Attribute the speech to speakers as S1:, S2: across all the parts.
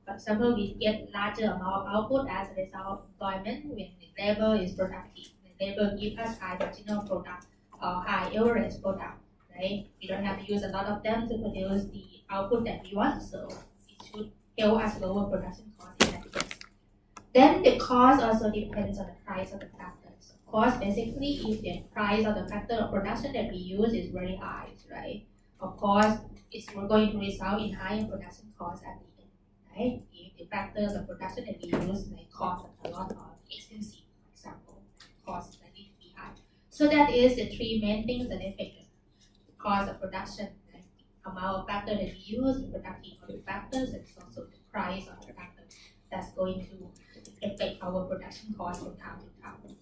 S1: For example, we get larger amount of output as a result of employment when the labor is productive. The labor gives us high marginal product or high average product, right? We don't have to use a lot of them to produce the output that we want, so it should help us lower production cost in that case. Then the cost also depends on the price of the factors. Of course, basically, if the price of the factor of production that we use is very high, right? Of course, it's going to result in higher production costs at the end, right? If the factors of production that we use like cost a lot or expensive, for example, cost is likely to be high. So that is the three main things that affect the cost of production, right? The amount of factor that we use, the productive of the factors, and also the price of the factor that's going to affect our production cost from time to time.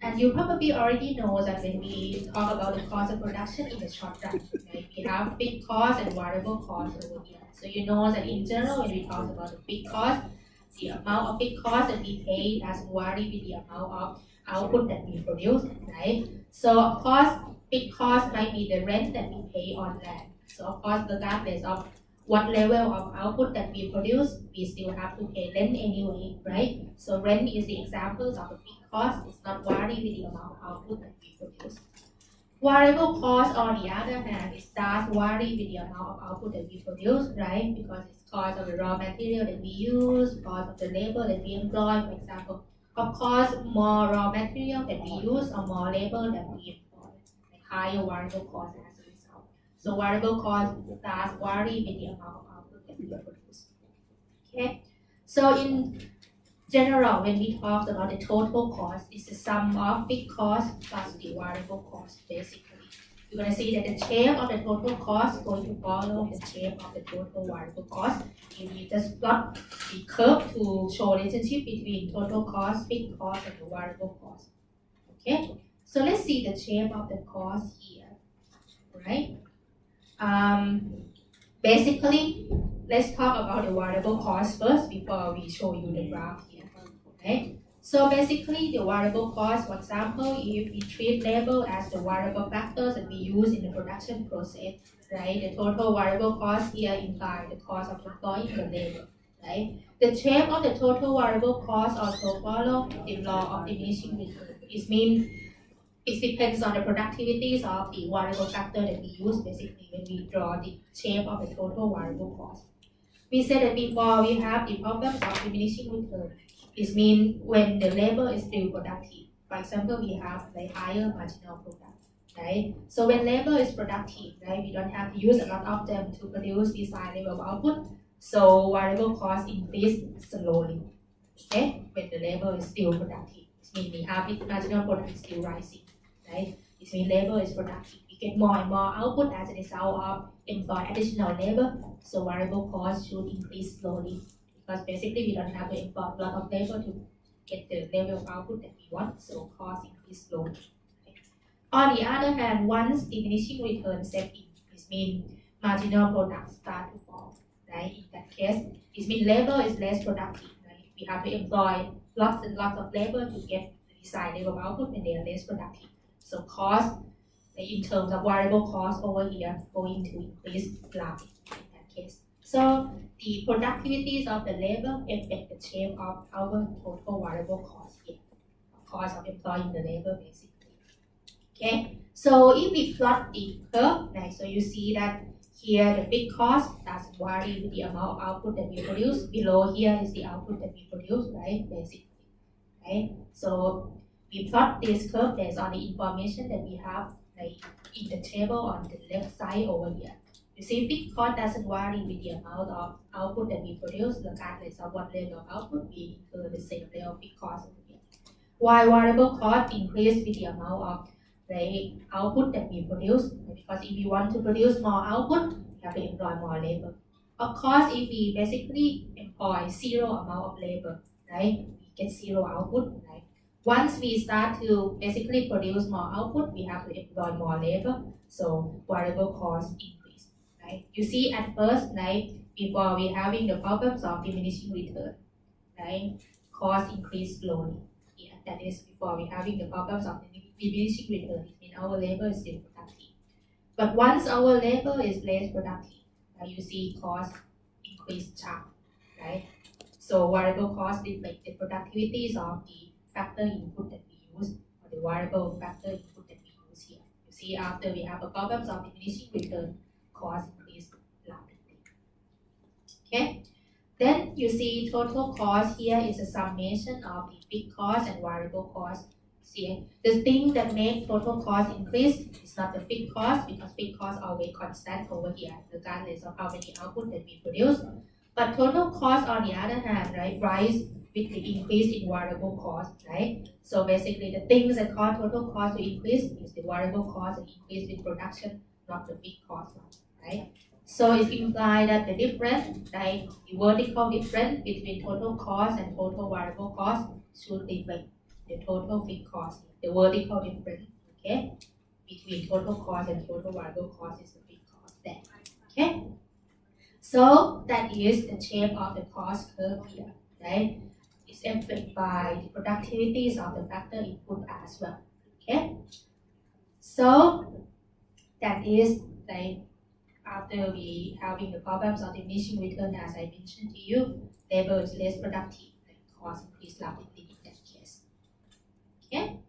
S1: And you probably already know that when we talk about the cost of production in the short run, right, we have fixed cost and variable cost over here. So you know that in general, when we talk about the fixed cost, the amount of fixed cost that we pay does vary with the amount of output that we produce, right? So of course, fixed cost might be the rent that we pay on land. So of course, regardless of what level of output that we produce, we still have to pay rent anyway, right? So rent is the example of a fixed cost. It's not vary with the amount of output that we produce. Variable cost, on the other hand, it does vary with the amount of output that we produce, right? Because it's cost of the raw material that we use, cost of the labor that we employ, for example. Of course, more raw material that we use or more labor that we employ, like higher variable cost as a result. So variable cost does vary with the amount of output that we produce. Okay, so in general, when we talk about the total cost, it's the sum of fixed cost plus the variable cost, basically. You're going to see that the shape of the total cost is going to follow the shape of the total variable cost. If you just plot the curve to show relationship between total cost, fixed cost, and the variable cost. Okay, so let's see the shape of the cost here, right? Basically, let's talk about the variable cost first before we show you the graph here. Okay? So basically, the variable cost, for example, if we treat labor as the variable factors that we use in the production process, right? The total variable cost here implies the cost of employing the labor, right? The shape of the total variable cost also follow the law of diminishing return. It means it depends on the productivities of the variable factor that we use basically when we draw the shape of the total variable cost. We said that before we have the problems of diminishing return. It means when the labor is still productive. For example, we have the higher marginal product, right? So when labor is productive, right, we don't have to use a lot of them to produce desired level of output. So variable cost increase slowly, okay? When the labor is still productive, it means we have the marginal product is still rising, right? It means labor is productive. We get more and more output as a result of employ additional labor, so variable cost should increase slowly because basically we don't have to employ a lot of labor to get the level of output that we want, so cost increase slowly. Okay. On the other hand, once diminishing return set in, it means marginal products start to fall, right? In that case, it means labor is less productive, right? We have to employ lots and lots of labor to get the desired level of output and they are less productive. So cost, in terms of variable cost over here, going to increase rapidly in that case. So the productivities of the labor affect the shape of our total variable cost here, cost of employing the labor basically. Okay, so if we plot the curve, right, so you see that here the big cost does vary with the amount of output that we produce. Below here is the output that we produce, right, basically, right? So we plot this curve based on the information that we have like in the table on the left side over here. You see, fixed cost doesn't vary with the amount of output that we produce, regardless of what level of output we incur the same level of fixed cost over here. While variable cost increase with the amount of the output that we produce, because if you want to produce more output, you have to employ more labor. Of course, if we basically employ zero amount of labor, right, we get zero output, right? Once we start to basically produce more output, we have to employ more labor, so variable cost increase, right? You see at first, right, before we having the problems of diminishing return, right, cost increase slowly. Yeah, that is before we having the problems of diminishing return. It means our labor is still productive. But once our labor is less productive, you see cost increase sharp, right? So variable cost reflects the productivities of the factor input that we use, or the variable factor input that we use here. You see, after we have a problems of diminishing return, cost increase rapidly. Okay. Then you see total cost here is a summation of the fixed cost and variable cost. See, the thing that makes total cost increase is not the fixed cost, because fixed cost always constant over here, regardless of how many output that we produce. But total cost, on the other hand, right, rise with the increase in variable cost, right? So basically, the things that cause total cost to increase is the variable cost that increase with production, not the fixed cost, right? So it implies that the difference, like the vertical difference between total cost and total variable cost should reflect the total fixed cost. The vertical difference, okay, between total cost and total variable cost is the fixed cost there. Okay. So that is the shape of the cost curve here, right? It's affected by the productivities of the factor input as well. Okay. So that is like after we having the problems of diminishing return, as I mentioned to you, labor is less productive, and cost increase rapidly in that case. Okay.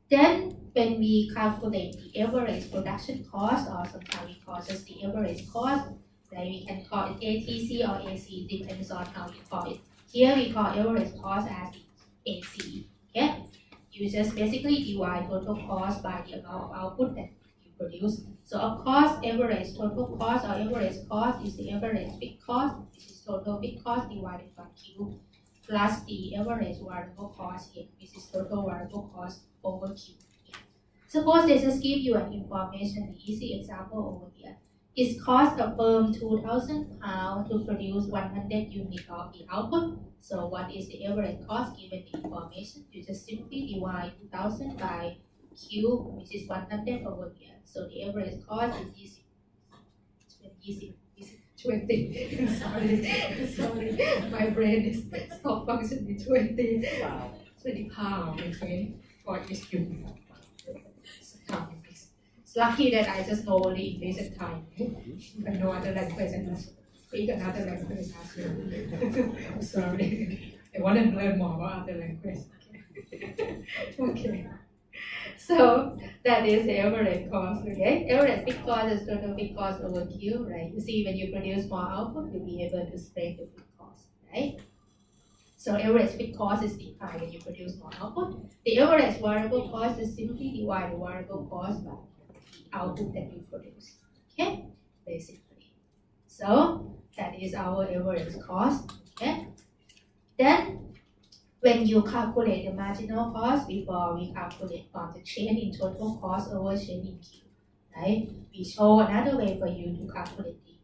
S1: Then when we calculate the average production cost, or sometimes we call just the average cost, right? We can call it ATC or AC, depends on how you call it. Here we call average cost as AC. Okay. You just basically divide total cost by the amount of output that you produce. So of course, average total cost or average cost is the average fixed cost, which is total fixed cost divided by Q, plus the average variable cost here, which is total variable cost over Q. Yeah. Suppose they just give you an information, the easy example over here. It costs a firm £2,000 to produce 100 units of the output. So what is the average cost given the information? You just simply divide 2,000 by Q, which is 100 over here. So the average cost is easy. 20. sorry, my brain is stop functioning. 20. Wow. 20 pounds, okay, for each unit. It's lucky that I just know only English at time, but no other language, and speak another language as well. I'm sorry. I want to learn more about other language. Okay. So that is the average cost, okay? Average fixed cost is total fixed cost over Q, right? You see, when you produce more output, you'll be able to spread the fixed cost, right? So average fixed cost is defined when you produce more output. The average variable cost is simply divide the variable cost by the output that you produce, okay? Basically. So that is our average cost, okay? Then when you calculate the marginal cost before we calculate from the change in total cost over change in Q, right? We show another way for you to calculate the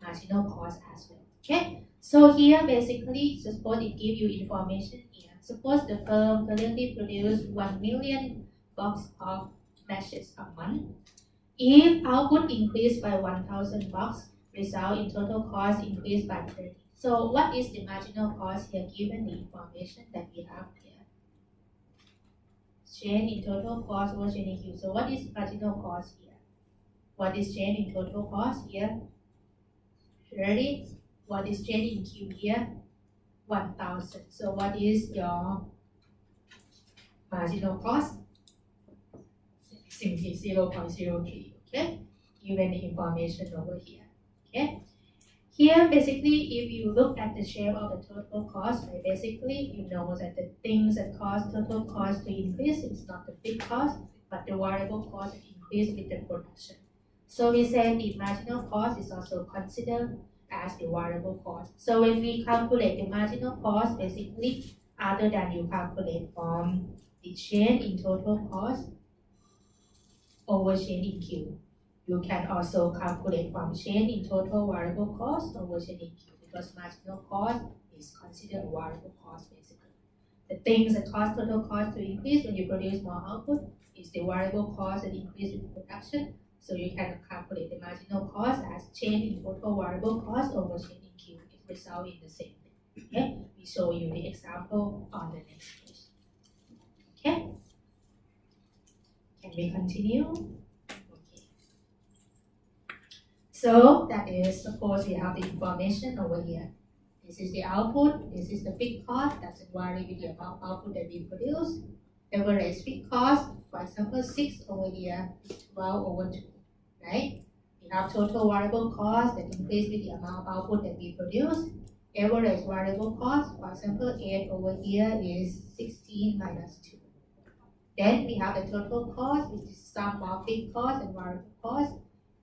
S1: marginal cost as well. Okay? So here basically, suppose it gives you information here. Suppose the firm currently produces 1 million boxes of matches a month. If output increased by 1,000 boxes, result in total cost increased by 30. So what is the marginal cost here given the information that we have here? Change in total cost over change in Q. So what is marginal cost here? What is change in total cost here? 30. What is change in Q here? 1,000. So what is your marginal cost? Simply 0.03. Okay? Given the information over here. Okay? Here, basically, if you look at the shape of the total cost, right, basically, you know that the things that cause total cost to increase is not the fixed cost, but the variable cost that increase with the production. So we say the marginal cost is also considered as the variable cost. So when we calculate the marginal cost, basically, other than you calculate from the change in total cost over change in Q, you can also calculate from change in total variable cost over change in Q, because marginal cost is considered a variable cost basically. The things that cause total cost to increase when you produce more output is the variable cost that increase with production. So you can calculate the marginal cost as change in total variable cost over change in Q. It results in the same thing. Okay? We show you the example on the next page. Okay? Can we continue? So that is, suppose we have the information over here. This is the output, this is the fixed cost, doesn't vary with the amount of output that we produce. Average fixed cost, for example, 6 over here is 12 over 2, right? We have total variable cost that increase with the amount of output that we produce. Average variable cost, for example, 8 over here is 16 minus 2. Then we have the total cost, which is sum of fixed cost and variable cost.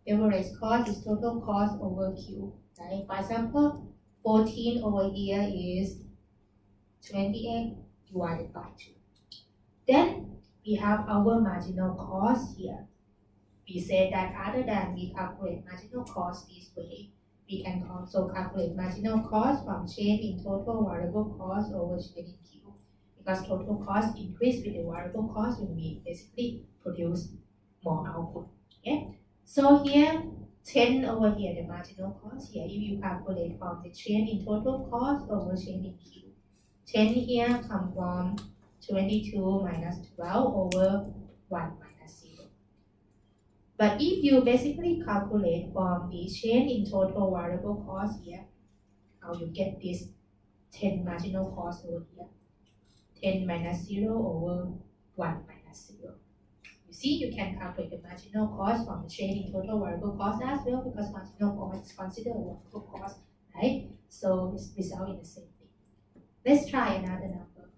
S1: Average cost is total cost over Q, right? For example, 14 over here is 28 divided by 2. Then we have our marginal cost here. We say that other than we calculate marginal cost this way, we can also calculate marginal cost from change in total variable cost over change in Q. Because total cost increase with the variable cost when we basically produce more output. Okay? So here, 10 over here, the marginal cost here, if you calculate from the change in total cost over change in Q. 10 here come from 22 minus 12 over 1 minus 0. But if you basically calculate from the change in total variable cost here, how you get this 10 marginal cost over here? 10 minus 0 over 1 minus 0. You see, you can calculate the marginal cost from the change in total variable cost as well, because marginal cost is considered a variable cost, right? So it's result in the same thing. Let's try another number.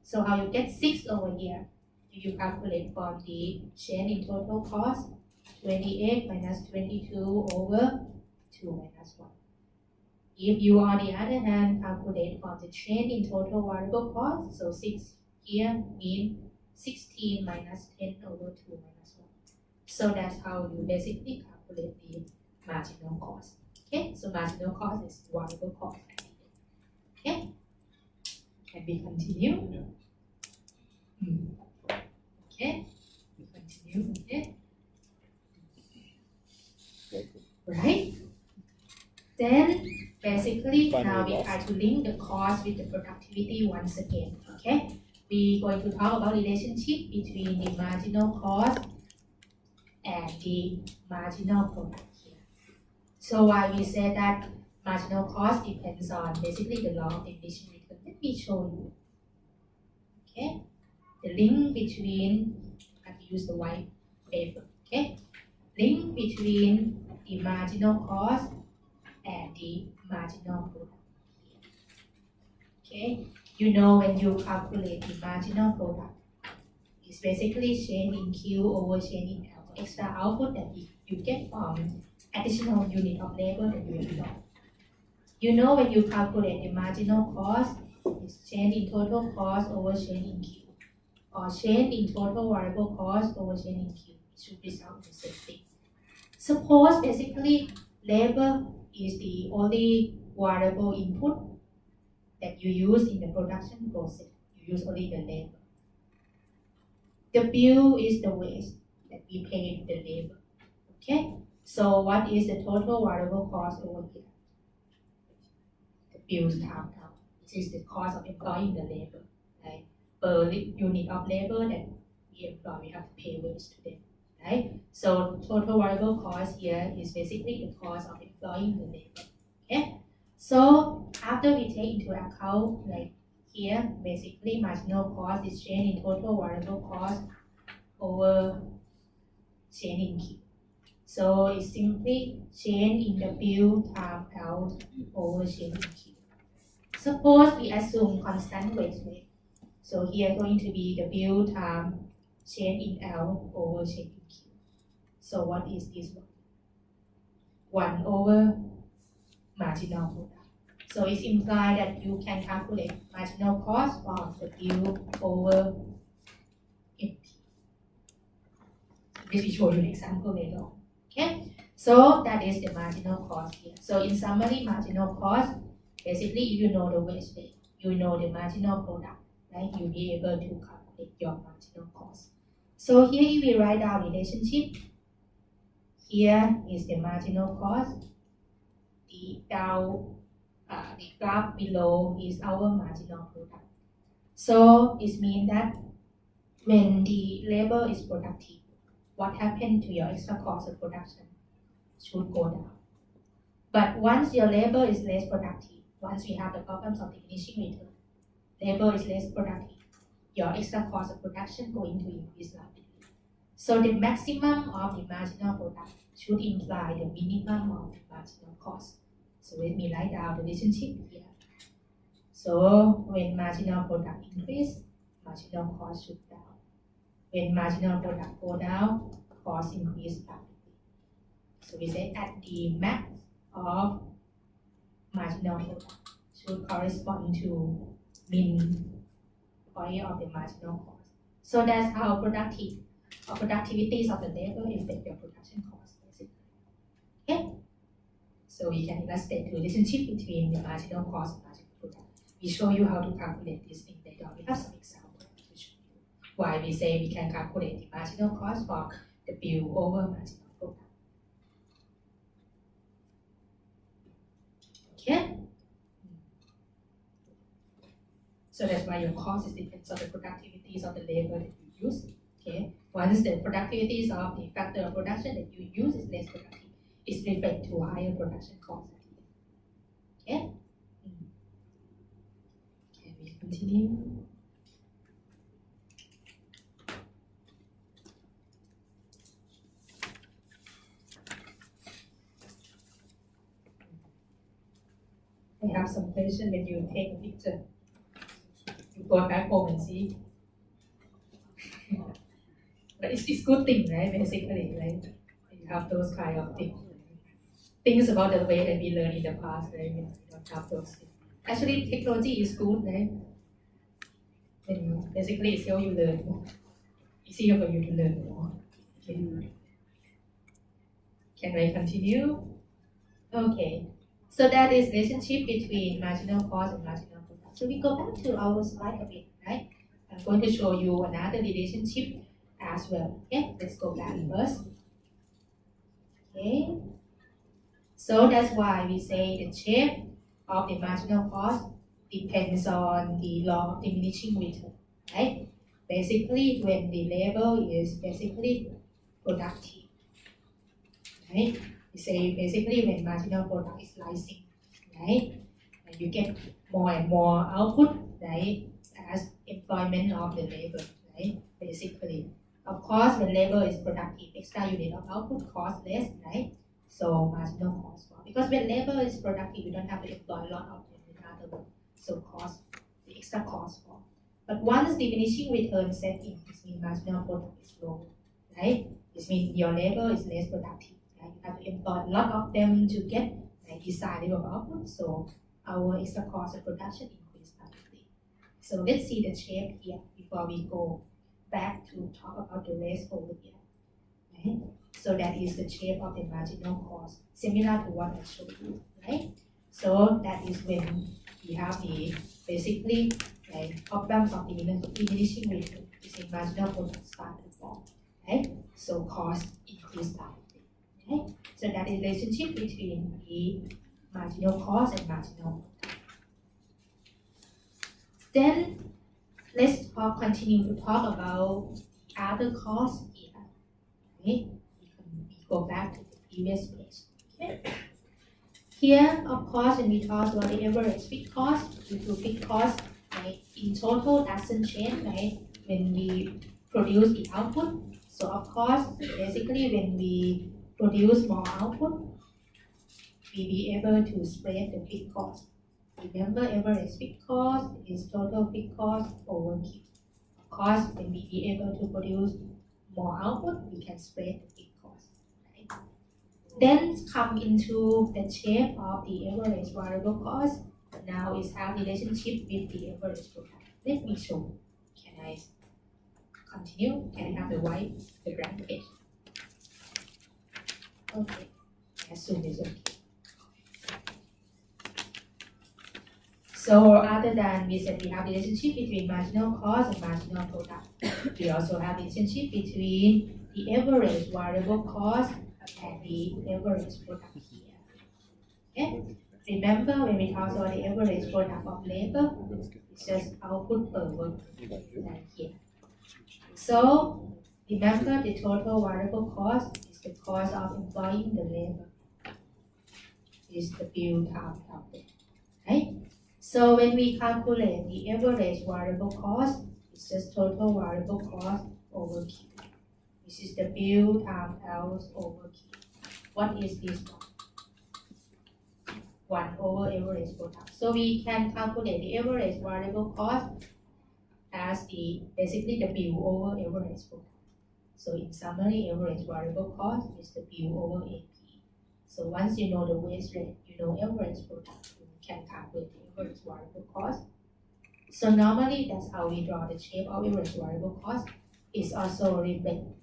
S1: So how you get 6 over here? If you calculate from the change in total cost, 28 minus 22 over 2 minus 1. If you, on the other hand, calculate from the change in total variable cost, so 6 here means 16 minus 10 over 2 minus 1. So that's how you basically calculate the marginal cost. Okay, so marginal cost is variable cost. Okay, can we continue? Okay, we continue. Okay, right? Then basically now we try to link the cost with the productivity once again. Okay, we're going to talk about relationship between the marginal cost and the marginal product here. So why we say that marginal cost depends on basically the law of diminishing return. Let me show you. Okay, the link between, I have to use the white paper. Okay, link between the marginal cost and the marginal product. Okay, you know when you calculate the marginal product, it's basically change in Q over change in L, extra output that you get from additional unit of labor that you employ. You know when you calculate the marginal cost, it's change in total cost over change in Q, or change in total variable cost over change in Q. It should result in the same thing. Suppose basically labor is the only variable input that you use in the production process. You use only the labor. The bill is the wage that we pay the labor. Okay? So what is the total variable cost over here? The bills times out. This is the cost of employing the labor. Right? Per unit of labor that we employ, we have to pay wage to them. Right? So total variable cost here is basically the cost of employing the labor. Okay? So after we take into account, like here, basically marginal cost is change in total variable cost over change in Q. So it's simply change in the bill times L over change in Q. Suppose we assume constant wage rate. So here going to be the bill times change in L over change in Q. So what is this one? 1 over marginal product. So it implies that you can calculate marginal cost from the bill over MP. This will show you an example later on. Okay? So that is the marginal cost here. So in summary, marginal cost, basically if you know the wage rate, you know the marginal product, right? You'll be able to calculate your marginal cost. So here if we write down relationship, here is the marginal cost. The graph below is our marginal product. So it means that when the labor is productive, what happened to your extra cost of production should go down. But once your labor is less productive, once we have the problems of diminishing return, labor is less productive, your extra cost of production going to increase rapidly. So the maximum of the marginal product should imply the minimum of the marginal cost. So let me write down the relationship here. So when marginal product increase, marginal cost should down. When marginal product go down, cost increase rapidly. So we say at the max of marginal product should correspond to min point of the marginal cost. So that's how productivities of the labor affect your production cost, basically. Okay? So we can illustrate the relationship between the marginal cost and marginal product. We show you how to calculate this thing later. We have some examples to show you why we say we can calculate the marginal cost for W over marginal product. Okay? So that's why your cost is depends on the productivities of the labor that you use. Okay? Once the productivities of the factor of production that you use is less productive, it's reflect to higher production cost. Okay? Okay, we continue. I have some question when you take a picture. You go back home and see. But it's good thing, right? Basically, right? You have those kind of things about the way that we learned in the past, right? We don't have those things. Actually, technology is good, right? And basically, it's how you learn more. Easier for you to learn more. Okay. Can I continue? Okay. So that is relationship between marginal cost and marginal product. So we go back to our slide a bit, right? I'm going to show you another relationship as well. Okay, let's go back first. Okay. So that's why we say the shape of the marginal cost depends on the law of diminishing return, right? Basically, when the labor is basically productive, right? We say basically when marginal product is rising, right? And you get more and more output, right? As employment of the labor, right? Basically, of course, when labor is productive, extra unit of output costs less, right? So marginal cost fall. Because when labor is productive, you don't have to employ a lot of them in other words. So cost, the extra cost fall. But once diminishing return set in, this means marginal product is low, right? This means your labor is less productive. Right? You have to employ a lot of them to get like desired level of output. So our extra cost of production increase rapidly. So let's see the shape here before we go back to talk about the rest over here. Right? So that is the shape of the marginal cost, similar to what I showed you, right? So that is when we have the basically like problems of diminishing return, is in marginal product start to fall, right? So cost increase rapidly, right? So that is the relationship between the marginal cost and marginal product. Then let's continue to talk about the other costs here. Okay? We go back to the previous page. Okay? Here, of course, when we talk about the average fixed cost, due to fixed cost, right, in total doesn't change, right? When we produce the output. So of course, basically when we produce more output, we be able to spread the fixed cost. Remember, average fixed cost is total fixed cost over Q. Of course, when we be able to produce more output, we can spread the fixed cost. Right? Then come into the shape of the average variable cost. Now is our relationship with the average product. Let me show. Can I continue? Can I have the blank page? Okay. I assume it's okay. So other than we said we have the relationship between marginal cost and marginal product, we also have the relationship between the average variable cost and the average product here. Okay? Remember when we talk about the average product of labor, it's just output per work like here. So remember the total variable cost is the cost of employing the labor. Is the bill times output. right? So when we calculate the average variable cost, it's just total variable cost over Q. This is W times L over Q. What is this one? 1 over average product. So we can calculate the average variable cost as basically W over average product. So in summary, average variable cost is W over AP. So once you know the waste rate, you know average product, you can calculate the average variable cost. So normally that's how we draw the shape of average variable cost. It's also reflected.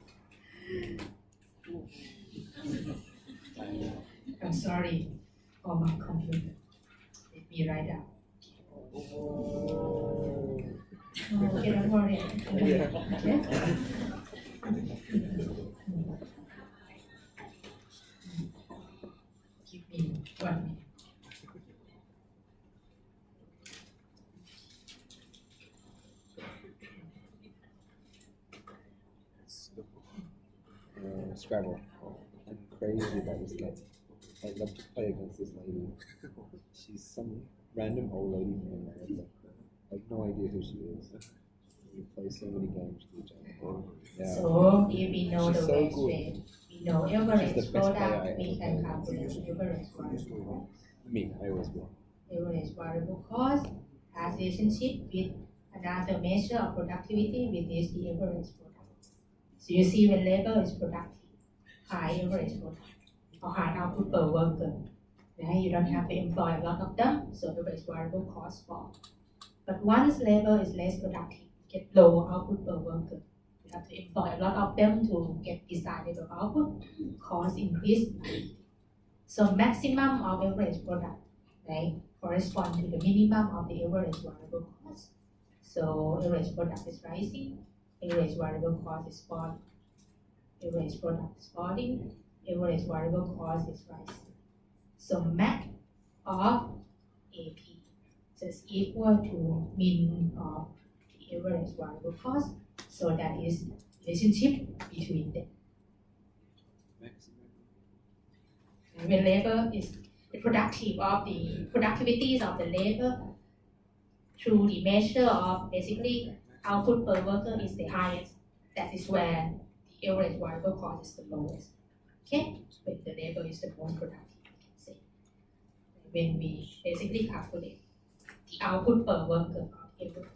S1: I'm sorry. Oh, my computer. Let me write down. Oh, okay, don't worry. Okay. Give me 1 minute.
S2: Scrabble. I'm crazy about this game. I love to play against this lady. She's some random old lady from America. I have no idea who she is. We play so many games with each other. Yeah.
S1: So if we know
S2: She's
S1: the
S2: so
S1: waste
S2: good.
S1: rate, we know
S2: She's
S1: average
S2: the best player
S1: product,
S2: I
S1: we
S2: ever
S1: can
S2: played.
S1: calculate average variable cost.
S2: Me, I always won.
S1: Average variable cost has relationship with another measure of productivity, which is the average product. So you see when labor is productive, high average product or high output per worker, right? You don't have to employ a lot of them, so average variable cost fall. But once labor is less productive, get low output per worker, you have to employ a lot of them to get desired level of output, cost increase. So maximum of average product, right, correspond to the minimum of the average variable cost. So average product is rising, average variable cost is falling. Average product is falling, average variable cost is rising. So max of AP is equal to min of the average variable cost. So that is relationship between them. And when labor is the productivities of the labor through the measure of basically output per worker is the highest. That is where the average variable cost is the lowest. Okay, when the labor is the most productive, you can say. When we basically calculate the output per worker of average product.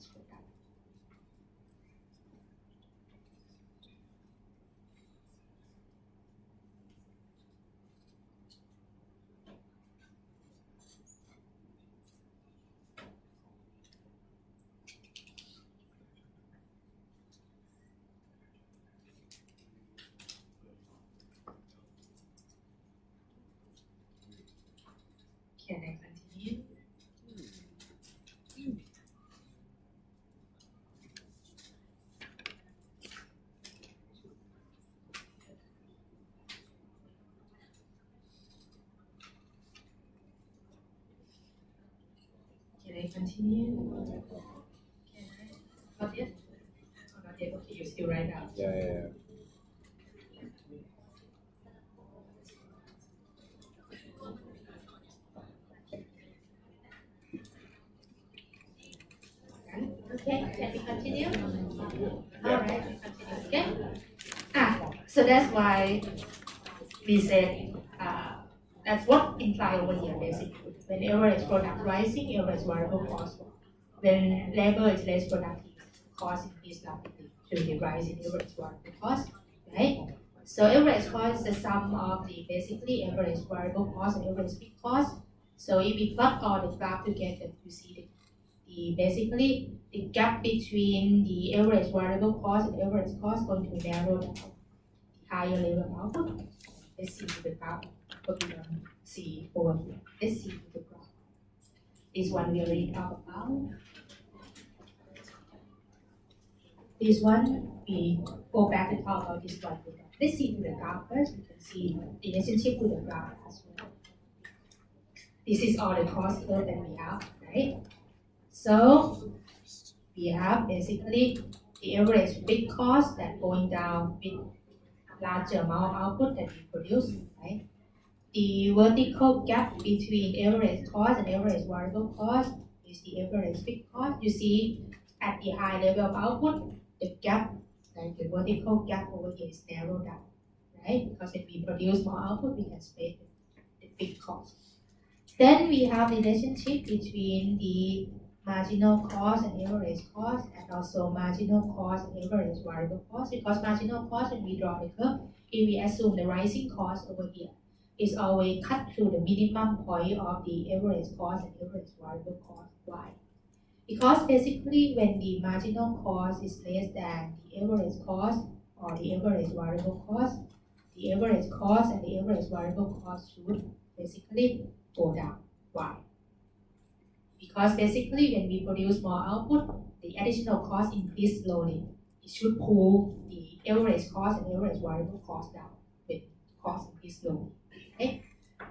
S1: Can I continue? Can I continue? Can I? Not yet? Oh, not yet. Okay, you still write down.
S2: Yeah.
S1: Okay, can we continue? Alright, we continue, okay? So that's why we said that's what implied over here basically. When average product rising, average variable cost fall. When labor is less productive, cost increase rapidly through the rise in average variable cost, right? So average cost is the sum of the basically average variable cost and average fixed cost. So if we plot all the graph together, you see the basically the gap between the average variable cost and average cost going to narrow down. Higher level of output. Let's see the graph. What we don't see over here. Let's see the graph. This one we already talked about. This one we go back to talk about this one later. Let's see the graph first. You can see the relationship to the graph as well. This is all the cost curve that we have, right? So we have basically the average big cost that going down with larger amount of output that we produce, right? the vertical gap between average cost and average variable cost is the average fixed cost. You see at the high level of output, the gap, like the vertical gap over here is narrowed down, right? Because if we produce more output, we can spread the fixed cost. Then we have the relationship between the marginal cost and average cost, and also marginal cost and average variable cost. Because marginal cost, when we draw the curve, if we assume the rising cost over here is always cut through the minimum point of the average cost and average variable cost. Why? Because basically when the marginal cost is less than the average cost or the average variable cost, the average cost and the average variable cost should basically go down. Why? Because basically when we produce more output, the additional cost increase slowly. It should pull the average cost and average variable cost down when cost increase slowly. Okay?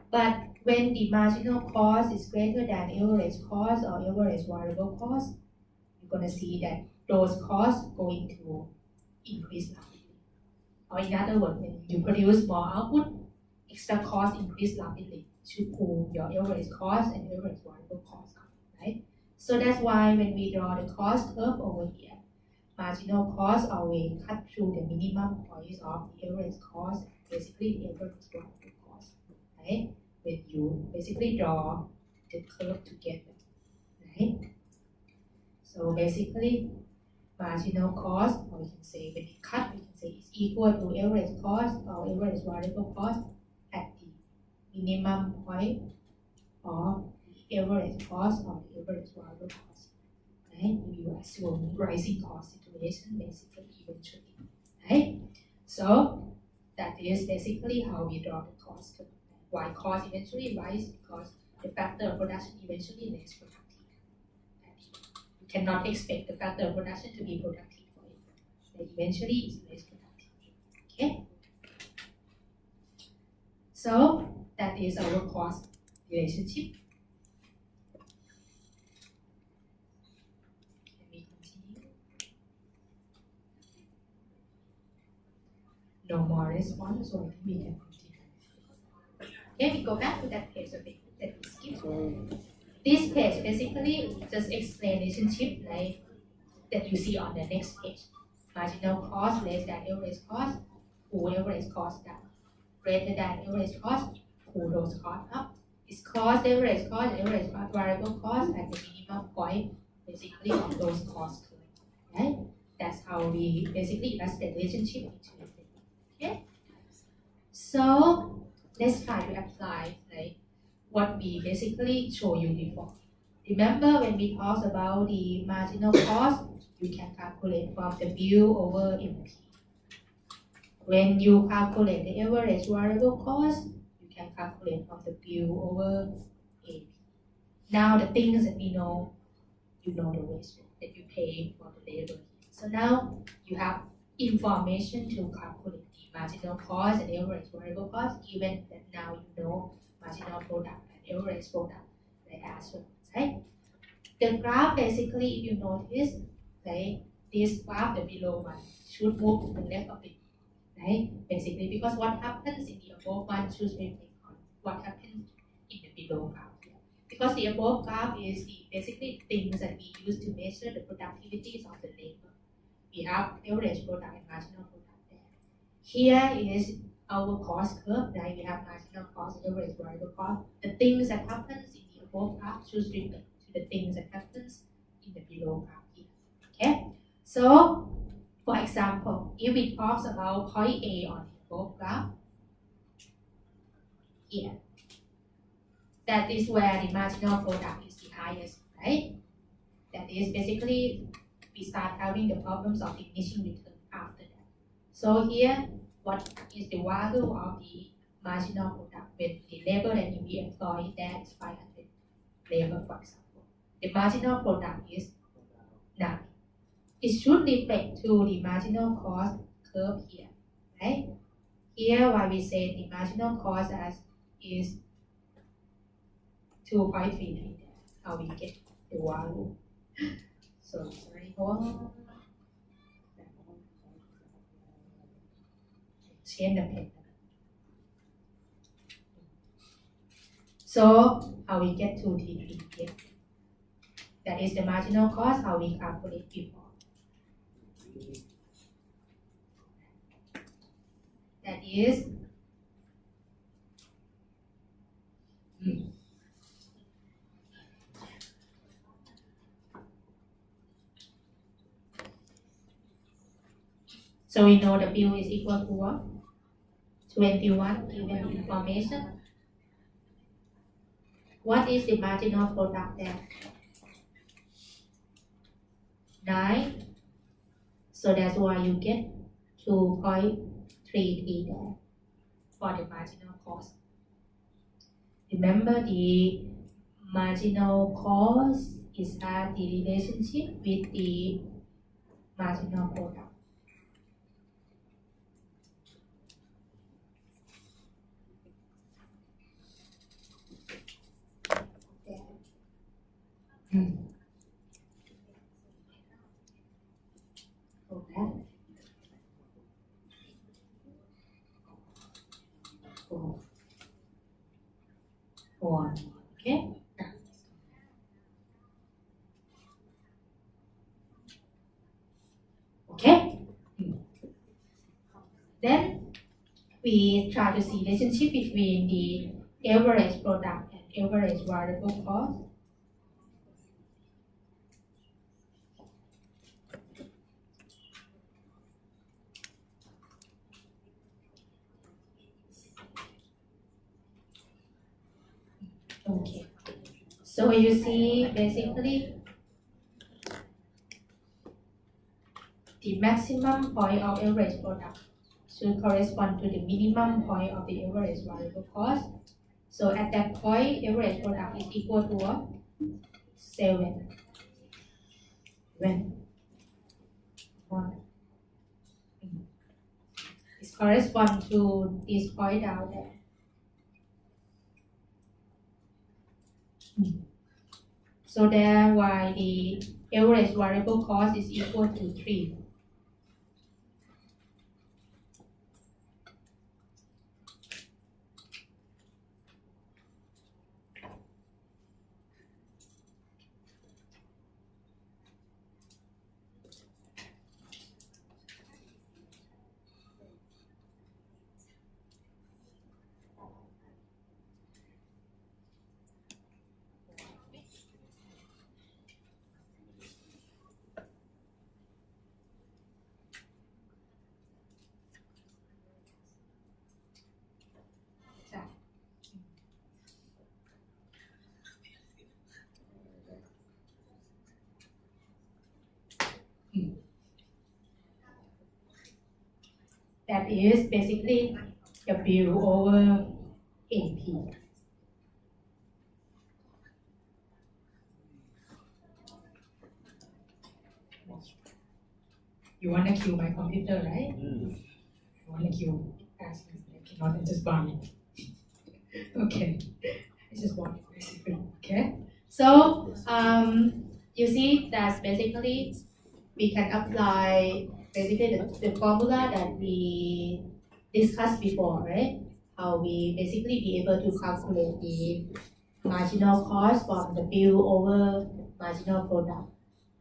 S1: But when the marginal cost is greater than average cost or average variable cost, you're going to see that those costs going to increase rapidly. Or in other words, when you produce more output, extra cost increase rapidly to pull your average cost and average variable cost up, right? So that's why when we draw the cost curve over here, marginal cost always cut through the minimum points of the average cost, basically the average variable cost, right? When you basically draw the curve together, right? So basically, marginal cost, or we can say when it cut, we can say it's equal to average cost or average variable cost at the minimum point of the average cost or the average variable cost. Right? You assume rising cost situation basically eventually. Right? So that is basically how we draw the cost curve. Why cost eventually rise? Because the factor of production eventually less productive. You cannot expect the factor of production to be productive for it. But eventually it's less productive. Okay? So that is our cost relationship. Can we continue? No more response, so we can continue. Okay, we go back to that page a bit that we skipped. This page basically just explain relationship like that you see on the next page. Marginal cost less than average cost, pull average cost down. Greater than average cost, pull those costs up. It's cost, average cost, variable cost at the minimum point, basically of those costs. Right? That's how we basically illustrate relationship between them. Okay? So let's try to apply like what we basically show you before. Remember when we talked about the marginal cost, you can calculate from W over MP. When you calculate the average variable cost, you can calculate from W over AP. Now the things that we know, you know the ratio that you pay for the labor. So now you have information to calculate the marginal cost and average variable cost, even that now you know marginal product and average product like as well, right? The graph basically, if you notice, right, this graph, the below one, should move to the left a bit, right? Basically, because what happens in the above one should reflect on what happens in the below graph. Because the above graph is the basically things that we use to measure the productivities of the labor. We have average product and marginal product there. Here is our cost curve, right? We have marginal cost, average variable cost. The things that happens in the above graph should reflect to the things that happens in the below graph here. Okay? So, for example, if we talk about point A on the above graph, here, that is where the marginal product is the highest, right? That is basically we start having the problems of diminishing return after that. So here, what is the value of the marginal product when the labor that we employ there is 500 labor, for example. The marginal product is 9. It should reflect to the marginal cost curve here, right? Here, why we say the marginal cost as is 2.33. How we get the value? So sorry, change the page. So how we get to T3 here? That is the marginal cost, how we calculate before. That is so we know the bill is equal to what? 21 given information. What is the marginal product there? 9. So that's why you get 2.33 there for the marginal cost. Remember, the marginal cost is at the relationship with the marginal product. Okay. Four. Okay. Okay. Then we try to see relationship between the average product and average variable cost. Okay. So you see basically the maximum point of average product should correspond to the minimum point of the average variable cost. So at that point, average product is equal to what? 7. When? 1. It corresponds to this point down there. So there, why the average variable cost is equal to 3. That is basically W over NP. You want to kill my computer, right? You want to kill us. I cannot just burn it. Okay. I just want it basically. Okay. So you see that basically we can apply basically the formula that we discussed before, right? How we basically be able to calculate the marginal cost from the bill over marginal product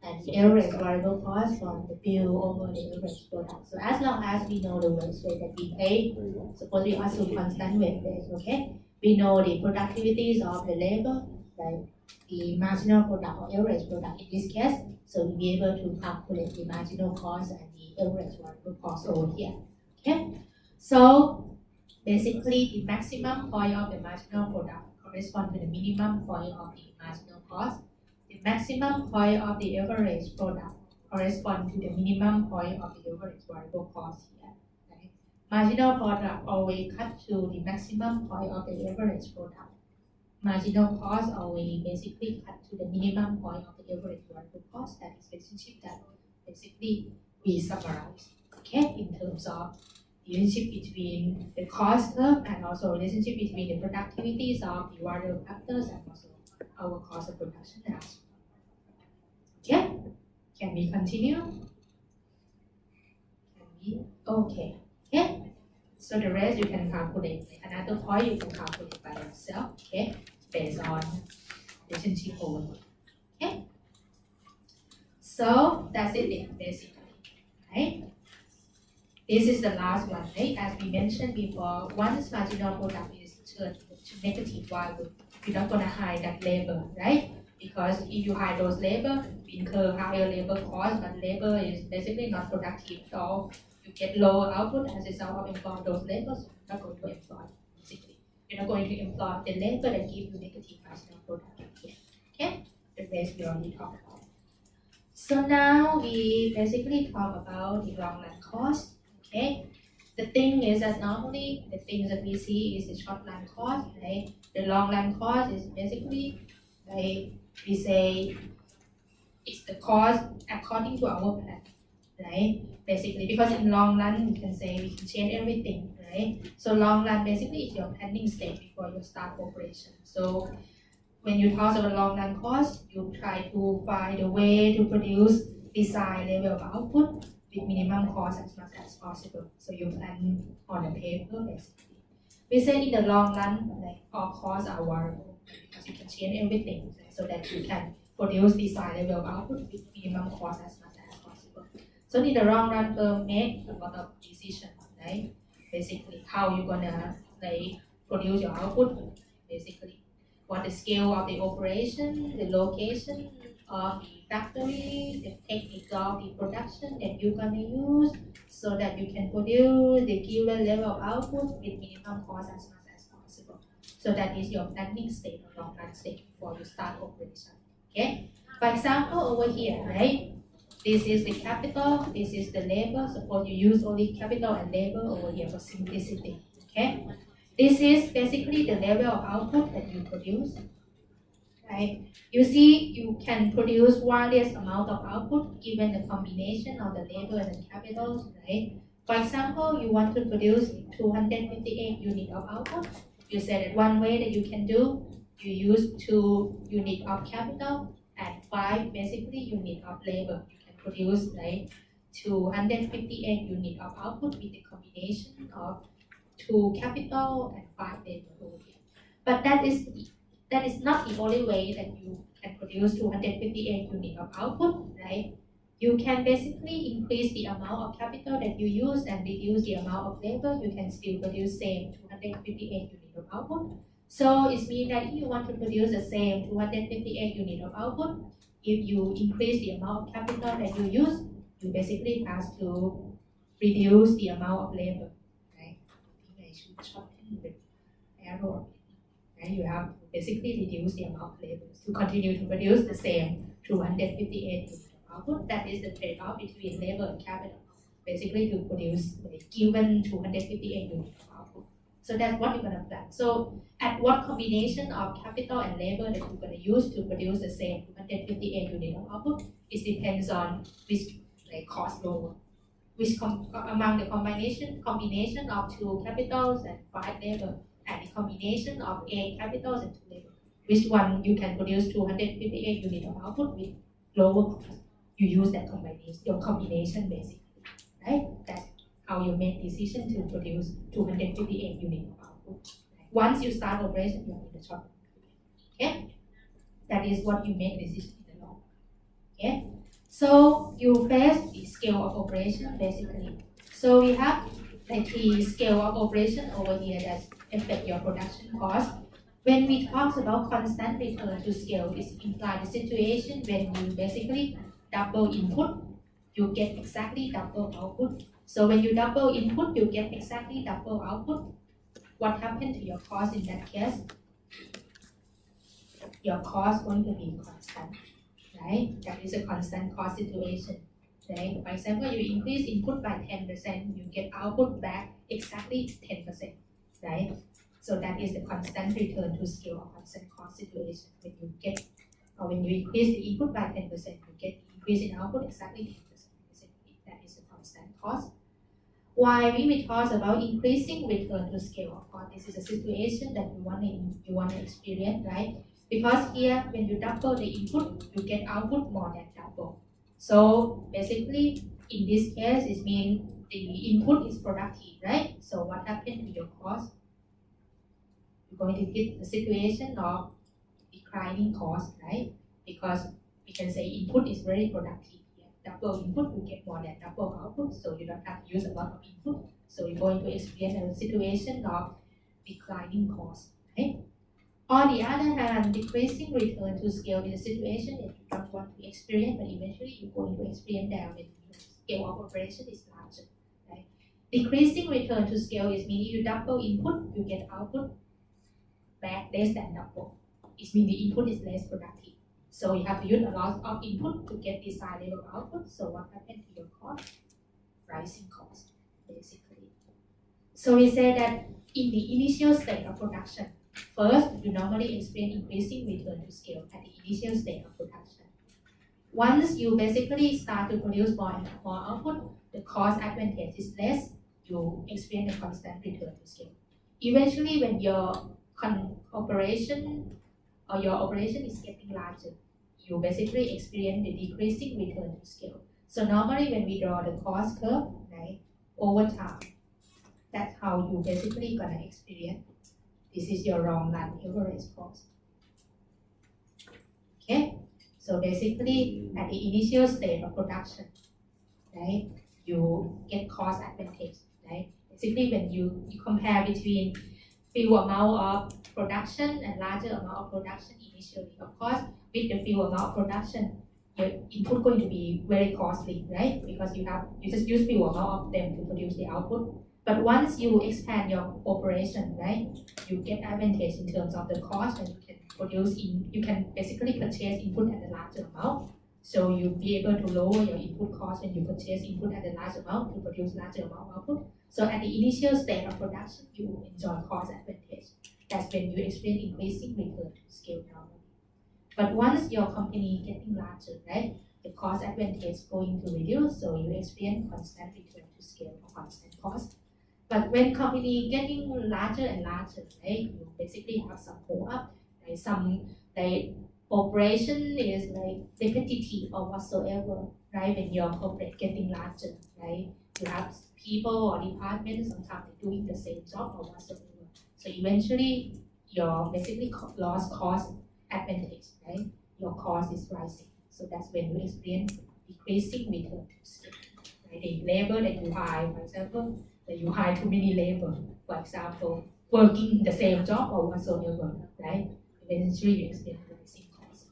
S1: and the average variable cost from the bill over the average product. So as long as we know the wage rate that we pay, suppose we assume constant wage rate, okay? We know the productivities of the labor, like the marginal product or average product in this case, so we'll be able to calculate the marginal cost and the average variable cost over here. Okay? So basically the maximum point of the marginal product corresponds to the minimum point of the marginal cost. The maximum point of the average product corresponds to the minimum point of the average variable cost here. Okay? Marginal product always cut to the maximum point of the average product. Marginal cost always basically cut to the minimum point of the average variable cost. That is relationship that basically we summarize, okay, in terms of the relationship between the cost curve and also relationship between the productivities of the variable factors and also our cost of production as well. Okay, can we continue? Can we? Okay. Okay. So the rest you can calculate. Another point you can calculate by yourself. Okay. based on relationship over here. Okay? So that's it basically, right? This is the last one, right? As we mentioned before, once marginal product is turned to negative value, you're not gonna hide that labor, right? Because if you hide those labor, you incur higher labor cost, but labor is basically not productive at all. You get lower output as a result of employing those labors. You're not going to employ, basically. You're not going to employ the labor that give you negative marginal product. Okay? The rest we already talked about. So now we basically talk about the long run cost. Okay, the thing is that normally the things that we see is the short run cost, right? The long run cost is basically, like we say, it's the cost according to our plan, right? Basically, because in long run we can say we can change everything, right? So long run basically is your planning stage before you start operation. So when you talk about long run cost, you try to find a way to produce desired level of output with minimum cost as much as possible. So you plan on the paper basically. We say in the long run, like all costs are variable because you can change everything so that you can produce desired level of output with minimum cost as much as possible. So in the long run, make a lot of decisions, right? Basically, how you gonna like produce your output, basically. What the scale of the operation, the location of the factory, the technique of the production that you're gonna use, so that you can produce the given level of output with minimum cost as much as possible. So that is your planning state or long run state before you start operation. Okay. For example, over here, right? This is the capital, this is the labor. Suppose you use only capital and labor over here for simplicity. Okay. This is basically the level of output that you produce, right? You see, you can produce various amount of output given the combination of the labor and the capitals, right? For example, you want to produce 258 units of output. You said that one way that you can do, you use 2 units of capital and 5 basically units of labor. You can produce like 258 units of output with the combination of 2 capital and 5 labor over here. But that is not the only way that you can produce 258 units of output, right? You can basically increase the amount of capital that you use and reduce the amount of labor. You can still produce same 258 units of output. So it means that if you want to produce the same 258 units of output, if you increase the amount of capital that you use, you basically have to reduce the amount of labor. Shorten the arrow, and you have to basically reduce the amount of labor to continue to produce the same 258 units of output. That is the trade-off between labor and capital, basically to produce the given 258 units of output. So that's what you're gonna plan. So at what combination of capital and labor that you're gonna use to produce the same 258 units of output, it depends on which cost lower. Which among the combination of 2 capitals and 5 labor, and the combination of 8 capitals and 2 labor, which one you can produce 258 units of output with lower cost, you use that combination, your combination basically, right? That's how you make decision to produce 258 units of output. Once you start operation, you are in the short. Okay, that is what you make decision in the long. Okay. So you face the scale of operation basically. So we have the 3 scale of operation over here that affect your production cost. When we talk about constant return to scale, it implies the situation when you basically double input, you get exactly double output. So when you double input, you get exactly double output. What happened to your cost in that case? Your cost is going to be constant. Right? That is a constant cost situation. Right? For example, you increase input by 10%, you get output back exactly 10%. Right? So that is the constant return to scale or constant cost situation. When you increase the input by 10%, you get increase in output exactly 10%. That is a constant cost. Why we talk about increasing return to scale? Of course, this is a situation that you want to experience, right? Because here, when you double the input, you get output more than double. So basically, in this case, it means the input is productive, right? So what happened to your cost? You're going to get the situation of declining cost, right? Because we can say input is very productive. Double input, you get more than double output, so you don't have to use a lot of input. So you're going to experience a situation of declining cost, right? On the other hand, decreasing return to scale is a situation that you don't want to experience, but eventually you're going to experience that when your scale of operation is larger, right? Decreasing return to scale is meaning you double input, you get output back less than double. It means the input is less productive. So you have to use a lot of input to get desired level of output. So what happens to your cost? Rising cost, basically. So we say that in the initial state of production, first, you normally experience increasing return to scale at the initial state of production. Once you basically start to produce more and more output, the cost advantage is less, you experience a constant return to scale. Eventually, when your operation is getting larger, you basically experience the decreasing return to scale. So normally when we draw the cost curve, right, over time, that's how you basically gonna experience. This is your long run average cost. Okay, so basically at the initial state of production, right, you get cost advantage, right? Basically when you compare between few amount of production and larger amount of production initially, of course, with the few amount of production, your input going to be very costly, right? Because you just use few amount of them to produce the output. But once you expand your operation, right, you get advantage in terms of the cost, and you can basically purchase input at a larger amount. So you'll be able to lower your input cost when you purchase input at a large amount to produce larger amount of output. So at the initial stage of production, you enjoy cost advantage. That's when you experience increasing return to scale normally. But once your company getting larger, right, the cost advantage is going to reduce, so you experience constant return to scale or constant cost. But when company getting larger and larger, right, you basically have some hold up, right? Some like operation is like repetitive or whatsoever, right? When your corporate getting larger, right? You have people or departments sometimes doing the same job or whatsoever. So eventually, your basically lost cost advantage, right? Your cost is rising. So that's when you experience decreasing return to scale. Right? The labor that you hire, for example, that you hire too many labor, for example, working the same job or whatsoever, right? Eventually you experience rising cost.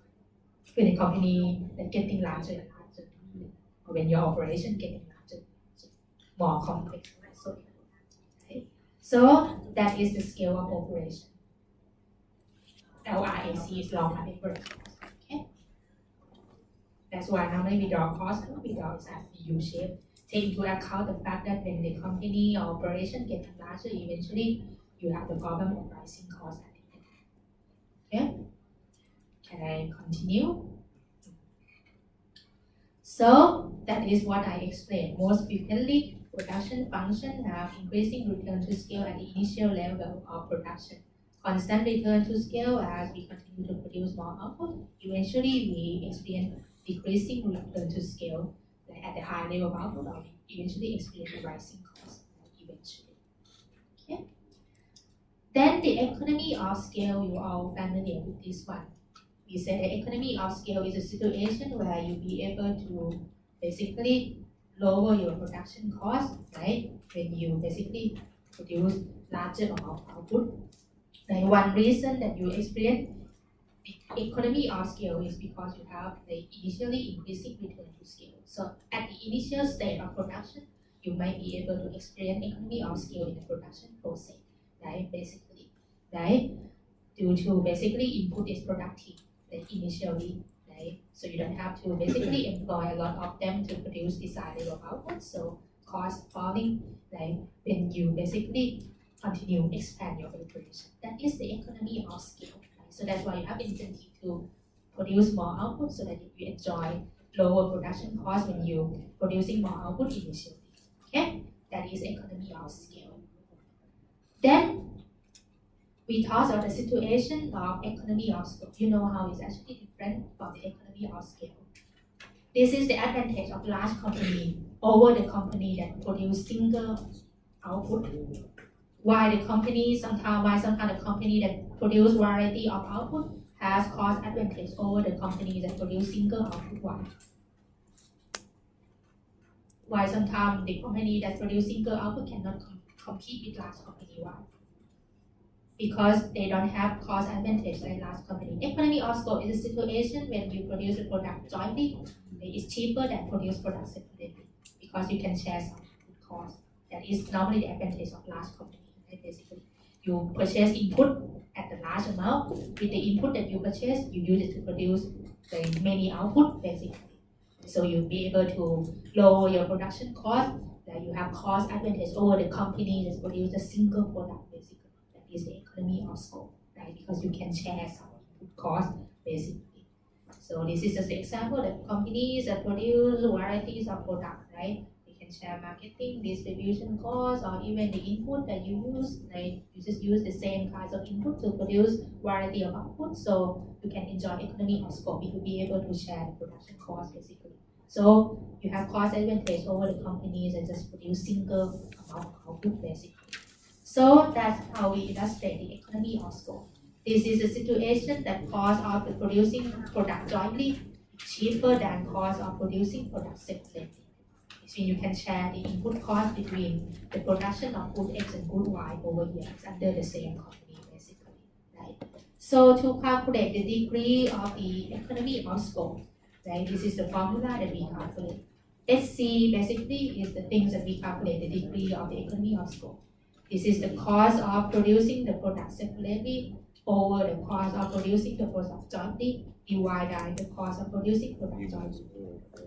S1: When the company is getting larger and larger, or when your operation getting larger, more complex, right? So that is the scale of operation. LRAC is long run average cost. Okay? That's why normally we draw cost curve, we draw exactly U shape. Take into account the fact that when the company or operation getting larger, eventually you have the problem of rising cost at the end. Okay? Can I continue? So that is what I explained. Most frequently, production functions have increasing return to scale at the initial level of production. Constant return to scale as we continue to produce more output. Eventually, we experience decreasing return to scale at the high level of output, or eventually experience a rising cost eventually. Okay. Then the economy of scale, you are all familiar with this one. We say the economy of scale is a situation where you'll be able to basically lower your production cost, right? When you basically produce larger amount of output. And one reason that you experience the economy of scale is because you have the initially increasing return to scale. So at the initial stage of production, you might be able to experience economy of scale in the production process, right? Basically, right? Due to basically input is productive initially, right? So you don't have to basically employ a lot of them to produce desired level of output. So cost falling, right? When you basically continue expand your operation. That is the economy of scale. Right? So that's why you have incentive to produce more output so that you enjoy lower production cost when you producing more output initially. Okay, that is economy of scale. Then we talk about the situation of economy of scale. You know how it's actually different from the economy of scale. This is the advantage of large company over the company that produce single output. Why the company sometimes the company that produce variety of output has cost advantage over the company that produce single output one. Why sometimes the company that produce single output cannot compete with large company? Why? Because they don't have cost advantage like large company. Economy of scope is a situation when you produce a product jointly, it's cheaper than produce product separately because you can share some cost. That is normally the advantage of large company. Right? Basically, you purchase input at a large amount. With the input that you purchase, you use it to produce the many output basically. So you'll be able to lower your production cost. That you have cost advantage over the company that produce a single product basically. Is the economy of scope, right? Because you can share some cost basically. So this is just an example that companies that produce varieties of products, right? You can share marketing, distribution costs, or even the input that you use. Right? You just use the same kinds of input to produce variety of output, so you can enjoy economy of scope. You will be able to share the production cost basically. So you have cost advantage over the companies that just produce single amount of output basically. So that's how we illustrate the economy of scope. This is a situation that cost of producing product jointly is cheaper than cost of producing product separately. Which means you can share the input cost between the production of good X and good Y over here under the same company basically. Right? So to calculate the degree of the economy of scope, right? This is the formula that we calculate. SC basically is the things that we calculate the degree of the economy of scope. This is the cost of producing the product separately over the cost of producing the product jointly divided by the cost of producing product jointly.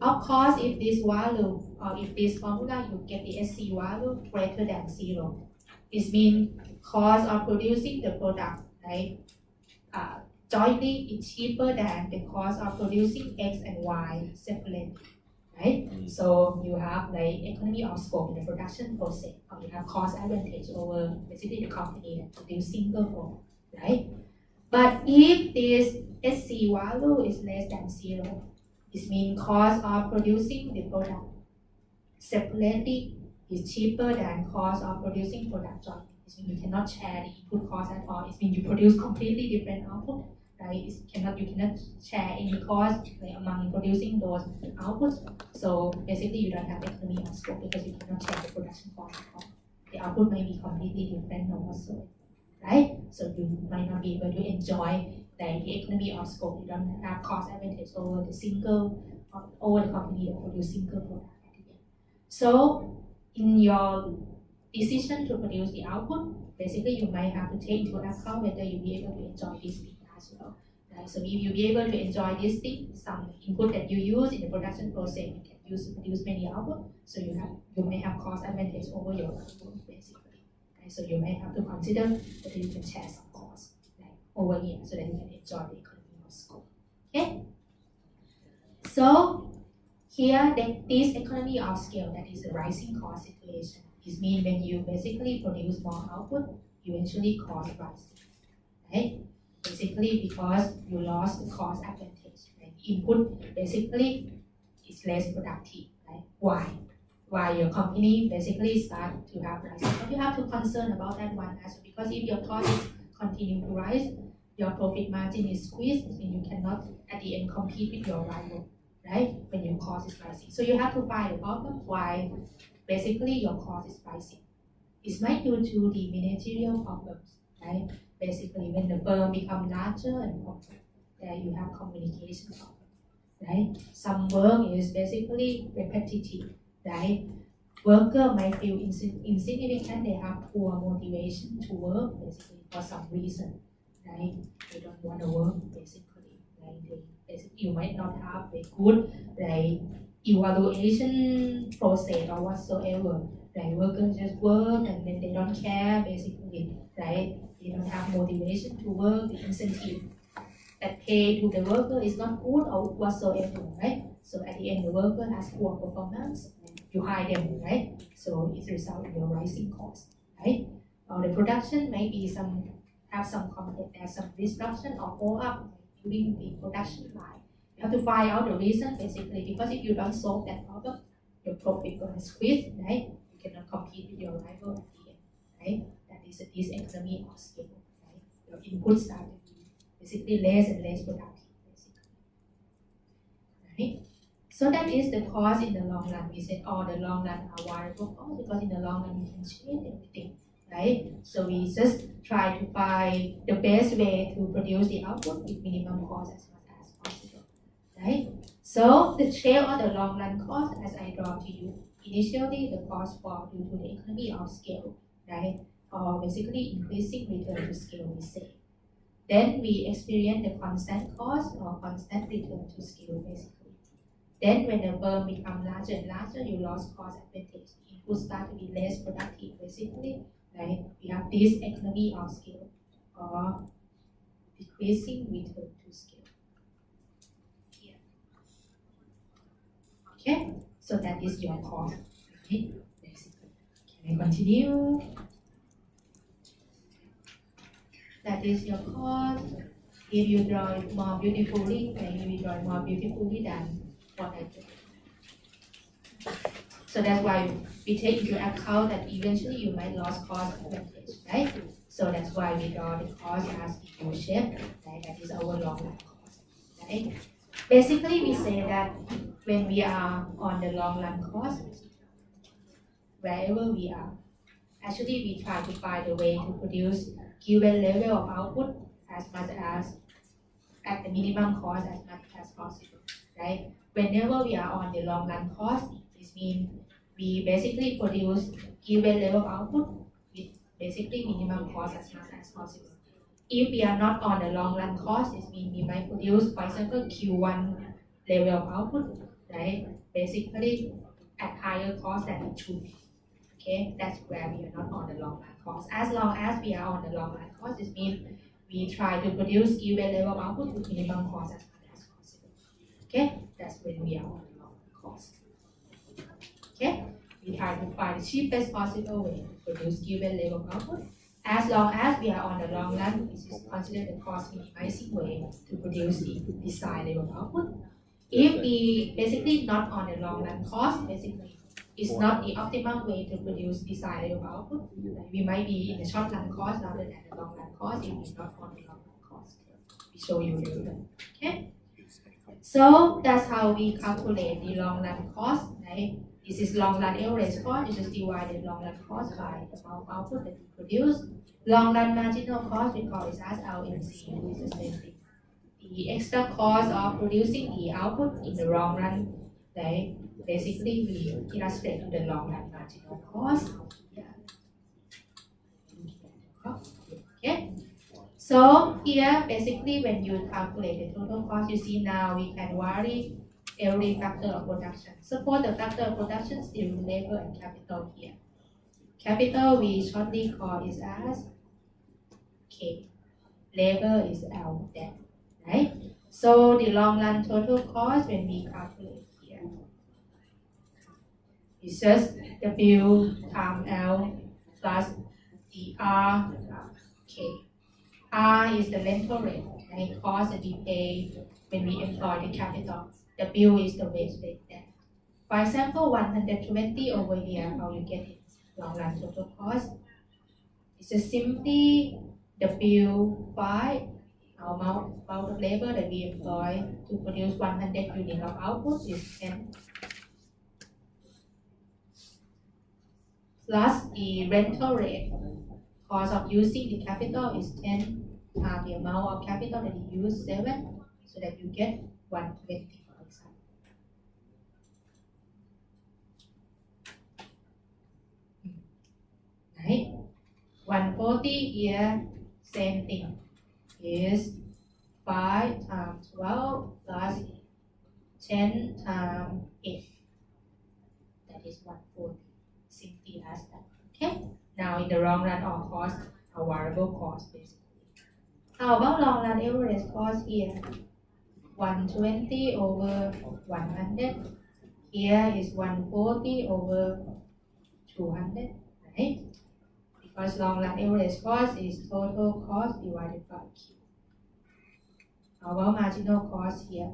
S1: Of course, if this value or if this formula you get the SC value greater than 0, this means cost of producing the product right jointly is cheaper than the cost of producing X and Y separately. Right? So you have like economy of scope in the production process, or you have cost advantage over basically the company that produce single product, right? But if this SC value is less than 0, this means cost of producing the product separately is cheaper than cost of producing product jointly. This means you cannot share the input cost at all. It means you produce completely different output. Right? You cannot share any cost like, among producing those outputs. So basically, you don't have economy of scope because you cannot share the production cost at all. The output may be completely different also, right? So you might not be able to enjoy the economy of scope. You don't have cost advantage over the company that produce single product. So in your decision to produce the output, basically you might have to take into account whether you'll be able to enjoy this thing as well. Right? So if you'll be able to enjoy this thing, some input that you use in the production process, you can use to produce many output. So you may have cost advantage over your output basically. Right? So you may have to consider whether you can share some cost over here so that you can enjoy the economy of scope. Okay? So here, this economy of scale, that is a rising cost situation. This means when you basically produce more output, eventually cost rises, right? Basically because you lost the cost advantage. Right? Input basically is less productive, right? Why? Why your company basically start to have rising. But you have to concern about that one as well, because if your costs continue to rise, your profit margin is squeezed, and you cannot at the end compete with your rival, right? When your cost is rising. So you have to find the problem why basically your cost is rising. It's might due to the managerial problems, right? Basically when the firm become larger and there you have communication problems, right? Some work is basically repetitive, right? Worker might feel insignificant, they have poor motivation to work basically for some reason, right? They don't want to work basically, right? You might not have a good evaluation process or whatsoever. Right? Workers just work and then they don't care basically, right? They don't have motivation to work. The incentive that pay to the worker is not good or whatsoever, right? So at the end, the worker has poor performance. You hire them, right? So it results in your rising cost, right? Or the production may be have some conflict, there's some disruption or hold up during the production line. You have to find out the reason basically, because if you don't solve that problem, your profit gonna squeeze, right? You cannot compete with your rival at the end, right? That is this economy of scale, right? Your input start to be basically less and less productive, basically. Right? So that is the cost in the long run. We said all the long run are variable cost because in the long run we can change everything, right? So we just try to find the best way to produce the output with minimum cost as much as possible, right? So the share of the long run cost, as I draw to you, initially the cost fall due to the economy of scale, right? Or basically increasing return to scale, we say. Then we experience the constant cost or constant return to scale, basically. Then when the firm become larger and larger, you lost cost advantage. The input start to be less productive, basically, right? We have this economy of scale or decreasing return to scale. Here. Okay, so that is your cost, right? Basically. Can I continue? That is your cost. If you draw it more beautifully, then you will draw it more beautifully than what I did. So that's why we take into account that eventually you might lose cost advantage, right? So that's why we draw the cost as the U shape, right? That is our long run cost, right? Basically, we say that when we are on the long run cost, wherever we are, actually we try to find a way to produce given level of output as much as at the minimum cost as much as possible, right? Whenever we are on the long run cost, this means we basically produce given level of output with basically minimum cost as much as possible. If we are not on the long run cost, this means we might produce, for example, Q1 level of output, right? Basically at higher cost than it should be. Okay, that's where we are not on the long run cost. As long as we are on the long run cost, this means we try to produce given level of output with minimum cost as much as possible. Okay, that's when we are on the long run cost. Okay, we try to find the cheapest possible way to produce given level of output. As long as we are on the long run, this is considered the cost minimizing way to produce the desired level of output. If we basically not on the long run cost, basically it's not the optimal way to produce desired level of output. We might be in the short run cost rather than the long run cost if it's not on the long run cost. We show you later. Okay. So that's how we calculate the long run cost, right? This is long run average cost. You just divide the long run cost by the amount of output that we produce. Long run marginal cost, we call it as LMC, which is the same thing. The extra cost of producing the output in the long run, right? Basically, we illustrate to the long run marginal cost. Yeah. Okay. So here, basically, when you calculate the total cost, you see now we can vary every factor of production. Suppose the factor of production is still labor and capital here. Capital we shortly call it as K. Labor is L then, right? So the long run total cost when we calculate here, it's just W times L plus the R K. R is the rental rate, right? Cost that we pay when we employ the capital. W is the wage rate then. For example, 120 over here, how you get it? Long run total cost. It's just simply W by our amount of labor that we employ to produce 100 units of output is 10. Plus the rental rate. Cost of using the capital is 10 times the amount of capital that you use, 7, so that you get 120, for example. Right? 140 here, same thing, is 5 times 12 plus 10 times 8. That is 140. Simply as that. Okay? Now in the long run, our cost, our variable cost basically. How about long run average cost here? 120 over 100. Here is 140 over 200, right? Because long run average cost is total cost divided by Q. How about marginal cost here?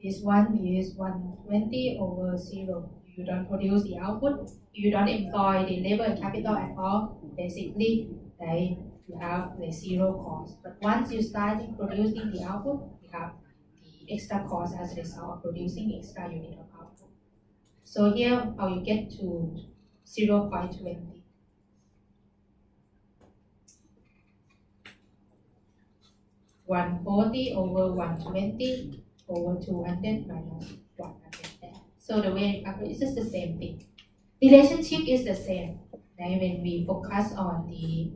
S1: This one is 120 over 0. You don't produce the output, you don't employ the labor and capital at all, basically, right? you have the zero cost. But once you start producing the output, you have the extra cost as a result of producing extra unit of output. So here, how you get to 0.20. $140 over 120 over 200 minus 100. So the way it's just the same thing. Relationship is the same. Right? When we focus on the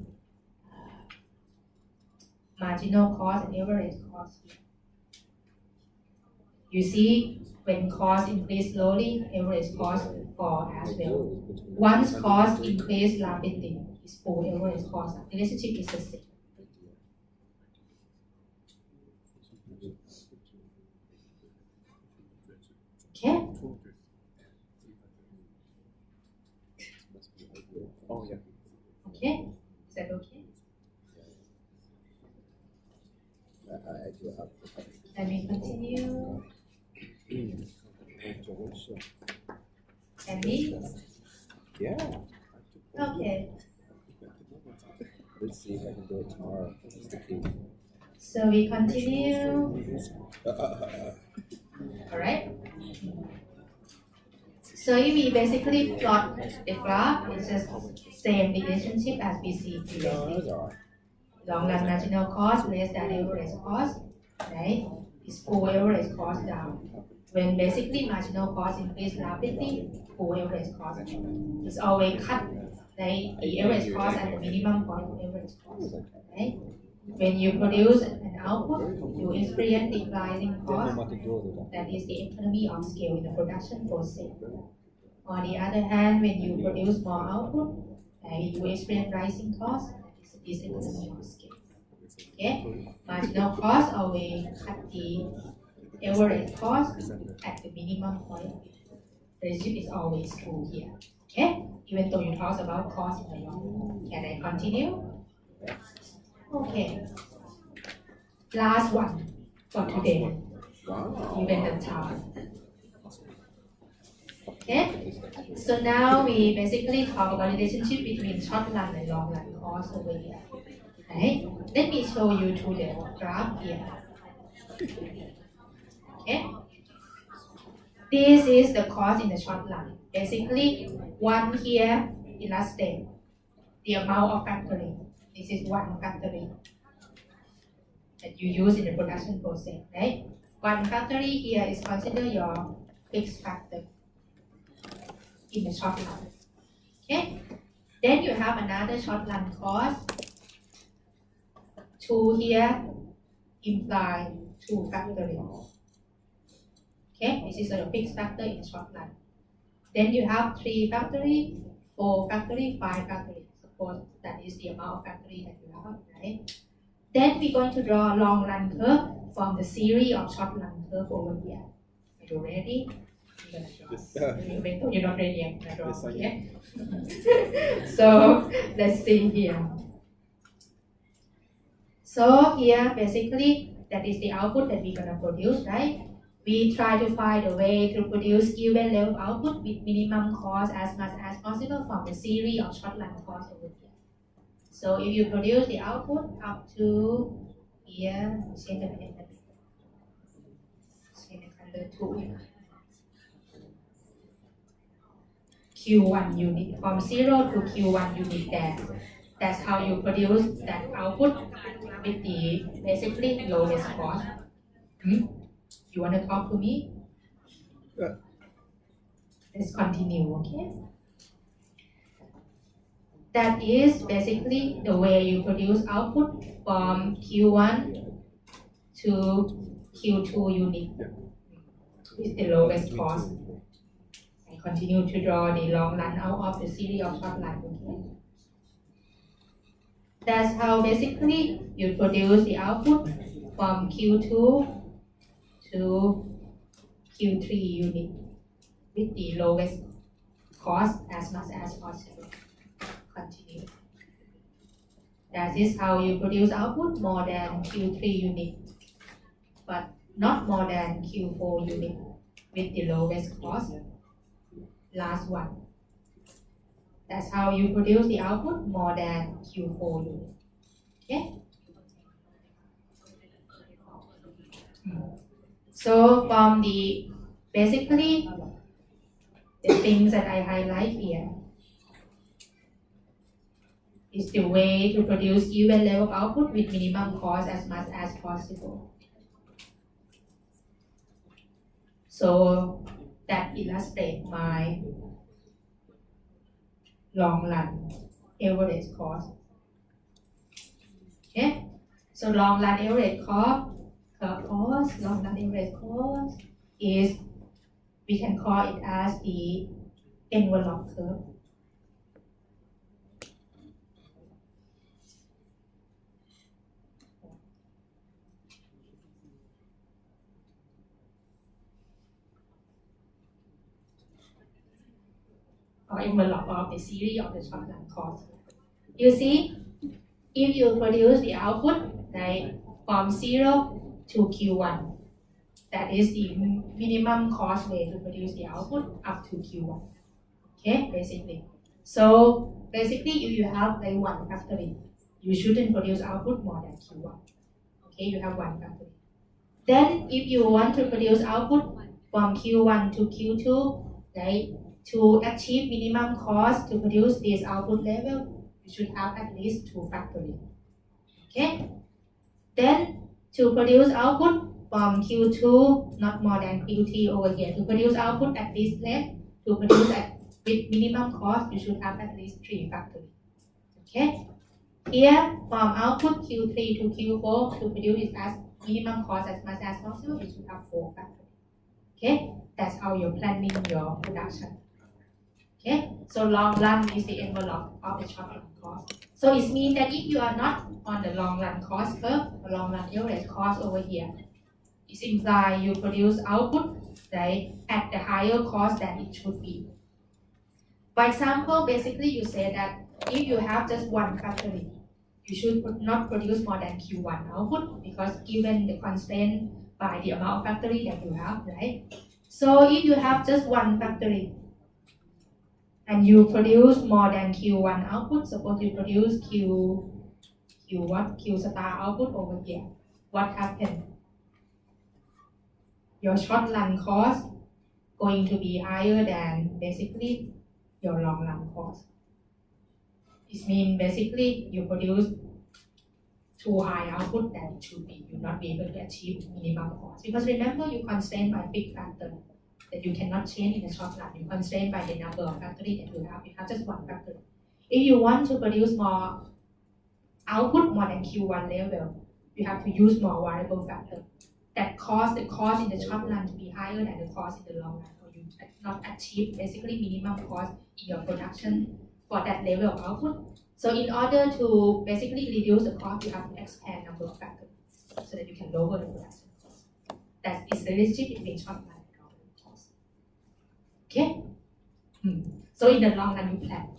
S1: marginal cost and average cost, you see when cost increase slowly, average cost fall as well. Once cost increase rapidly, it's full average cost. Relationship is the same. Okay?
S2: Oh, yeah.
S1: Okay? Is that okay?
S2: I do have
S1: Let me continue. And me?
S2: Yeah.
S1: Okay.
S2: Let's see if I can do it tomorrow. It's the key.
S1: So we continue. Alright? So if we basically plot the graph, it's just same relationship as we see
S2: No,
S1: previously.
S2: that's all right.
S1: Long run marginal cost less than average cost, right? It's full average cost down. When basically marginal cost increase rapidly, full average cost is always cut the average cost at the minimum point of average cost, right? When you produce an output, you experience declining cost. That is the economy of scale in the production process. On the other hand, when you produce more output, you experience rising cost. That is economy of scale. Okay, marginal cost always cut the average cost at the minimum point. The relationship is always true here. Okay, even though you talk about cost in the long. Can I continue? Okay. Last one for today.
S2: Wow.
S1: Even the time. Okay. So now we basically talk about relationship between short run and long run cost over here. Right? Let me show you to the graph here. Okay. This is the cost in the short run. Basically, one here illustrates the amount of factory. This is one factory that you use in the production process, right? One factory here is considered your fixed factor in the short run. Okay? Then you have another short run cost. Two here imply two factories. Okay, this is a fixed factor in short run. Then you have 3 factory, 4 factory, 5 factory. Suppose that is the amount of factory that you have, right? Then we're going to draw a long run curve from the series of short run curve over here. Are you ready? You're not ready yet. I'm draw, okay? So let's see here. So here basically that is the output that we're gonna produce, right? We try to find a way to produce given level output with minimum cost as much as possible from the series of short run cost over here. So if you produce the output up to here, change the color to Q1 unit, from 0 to Q1 unit there. That's how you produce that output with the basically lowest cost. You want to talk to me?
S2: Yeah.
S1: Let's continue, okay? That is basically the way you produce output from Q1 to Q2 unit with the lowest cost. I continue to draw the long run out of the series of short run, okay? That's how basically you produce the output from Q2 to Q3 unit with the lowest cost as much as possible. Continue. That is how you produce output more than Q3 unit, but not more than Q4 unit with the lowest cost. Last one. That's how you produce the output more than Q4 unit. Okay. So from the basically the things that I highlight here is the way to produce even level output with minimum cost as much as possible. So that illustrates my long run average cost. Okay, so long run average cost, long run average cost is, we can call it as the envelope curve. Or envelope of the series of the short run cost. You see, if you produce the output like from 0 to Q1, that is the minimum cost way to produce the output up to Q1. Okay, basically. So basically, if you have like one factory, you shouldn't produce output more than Q1. Okay, you have one factory. Then if you want to produce output from Q1 to Q2, right, to achieve minimum cost to produce this output level, you should have at least 2 factories. Okay? Then to produce output from Q2, not more than Q3 over here. To produce output at this level, to produce at with minimum cost, you should have at least 3 factories. Okay? Here, from output Q3 to Q4, to produce it as minimum cost as much as possible, you should have 4 factories. Okay? That's how you're planning your production. Okay? So long run is the envelope of the short run cost. So it means that if you are not on the long run cost curve, or long run average cost over here, it implies you produce output, right, at the higher cost than it should be. For example, basically you say that if you have just one factory, you should not produce more than Q1 output, because given the constraint by the amount of factory that you have, right? So if you have just one factory and you produce more than Q1 output, suppose you produce Q star output over here, what happens? Your short run cost going to be higher than basically your long run cost. It means basically you produce too high output than it should be. You'll not be able to achieve minimum cost. Because remember, you constrained by big factor that you cannot change in the short run. You constrained by the number of factory that you have. You have just one factory. If you want to produce more output more than Q1 level, you have to use more variable factor. That cause the cost in the short run to be higher than the cost in the long run, or you not achieve basically minimum cost in your production for that level of output. So in order to basically reduce the cost, you have to expand number of factors so that you can lower the production cost. That is the relationship between short run and long run cost. Okay? So in the long run, you plan.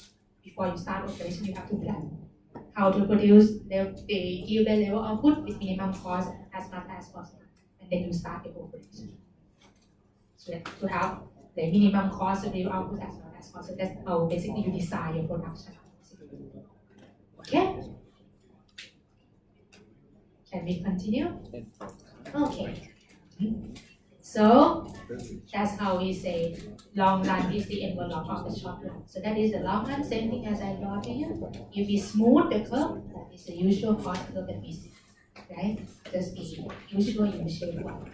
S1: Before you start operation, you have to plan how to produce the given level output with minimum cost as much as possible. And then you start the operation. So that to have the minimum cost of the output as much as possible. That's how basically you design your production. Okay? Can we continue? Okay. So that's how we say long run is the envelope of the short run. So that is the long run, same thing as I draw here. If we smooth the curve, that is the usual cost curve that we see. Right? Just the usual U-shaped one.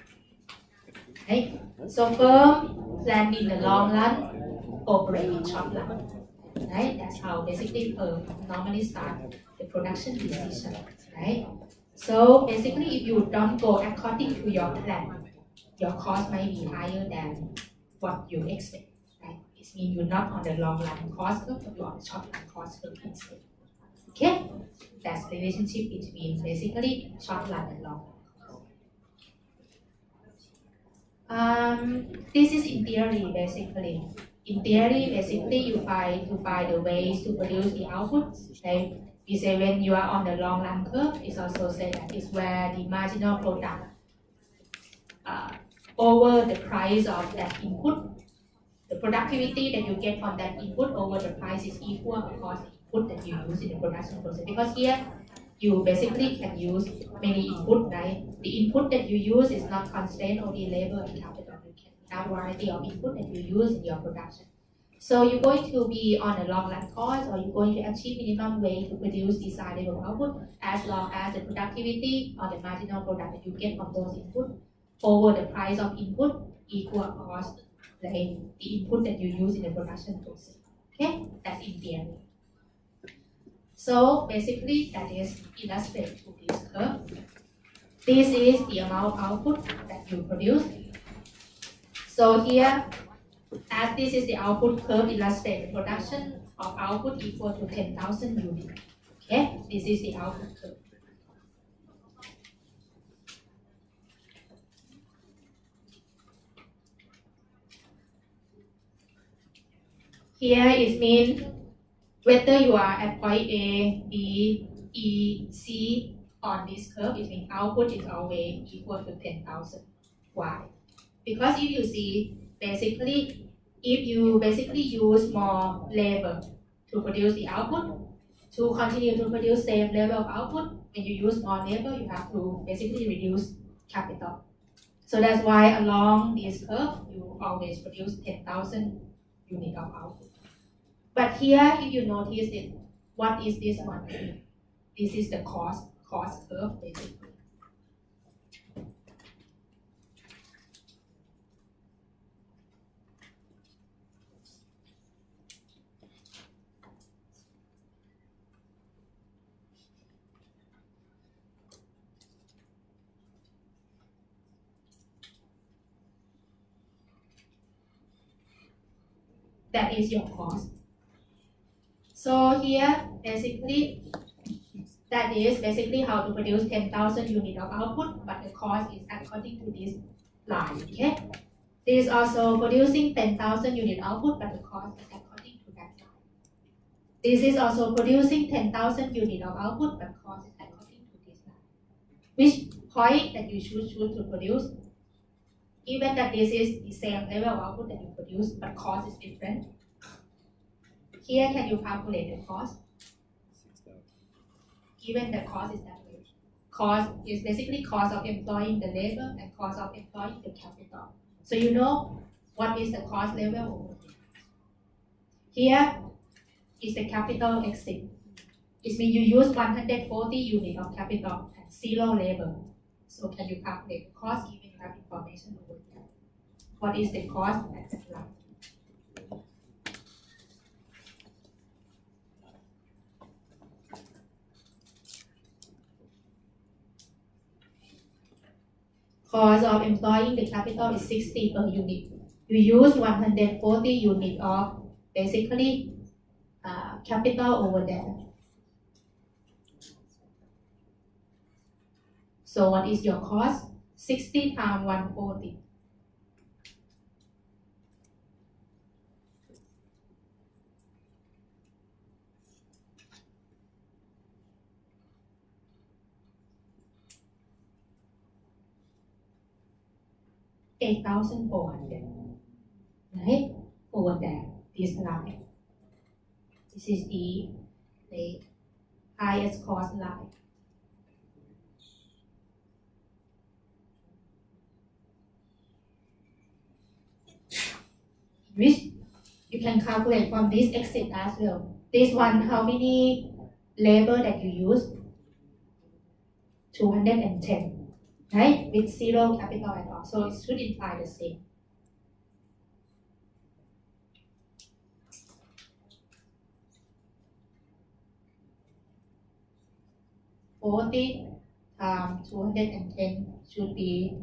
S1: Right? So firm plan in the long run, operate in short run. Right? That's how basically firm normally start the production decision. Right? So basically, if you don't go according to your plan, your cost might be higher than what you expect. Right? It means you're not on the long run cost curve, but you're on the short run cost curve instead. Okay? That's the relationship between basically short run and long run. This is in theory basically. In theory, basically you find the ways to produce the output. Right? We say when you are on the long run curve, it's also said that it's where the marginal product over the price of that input. The productivity that you get from that input over the price is equal across the input that you use in the production process. Because here, you basically can use many input, right? The input that you use is not constant, only labor and capital. You can have variety of input that you use in your production. So you're going to be on a long run cost, or you're going to achieve minimum way to produce desirable output as long as the productivity or the marginal product that you get from those input over the price of input equal cost, like the input that you use in the production process. Okay, that's in theory. So basically that is illustrated to this curve. This is the amount of output that you produce. So here, as this is the output curve illustrated, production of output equal to 10,000 units. Okay, this is the output curve. Here it means whether you are at point A, B, E, C on this curve, it means output is always equal to 10,000. Why? Because if you see, basically, if you basically use more labor to produce the output, to continue to produce same level of output, when you use more labor, you have to basically reduce capital. So that's why along this curve, you always produce 10,000 units of output. But here, if you notice it, what is this one? This is the cost curve, basically. That is your cost. So here, basically, that is basically how to produce 10,000 units of output, but the cost is according to this line, okay? This is also producing 10,000 unit output, but the cost is according to that line. This is also producing 10,000 units of output, but cost is according to this line. Which point that you should choose to produce? Even that this is the same level of output that you produce, but cost is different. Here, can you calculate the cost? Given the cost is that way. Cost is basically cost of employing the labor and cost of employing the capital. So you know what is the cost level? Here is the capital exit. It means you use 140 units of capital and 0 labor. So can you calculate the cost given you have information over here? What is the cost at that line? Cost of employing the capital is 60 per unit. You use 140 units of basically capital over there. So what is your cost? 60 times 140. $8,400, right? Over there, this line. This is the highest cost line. Which you can calculate from this exit as well. This one, how many labor that you use? 210, right? With 0 capital at all. So it should imply the same. $40 times 210 should be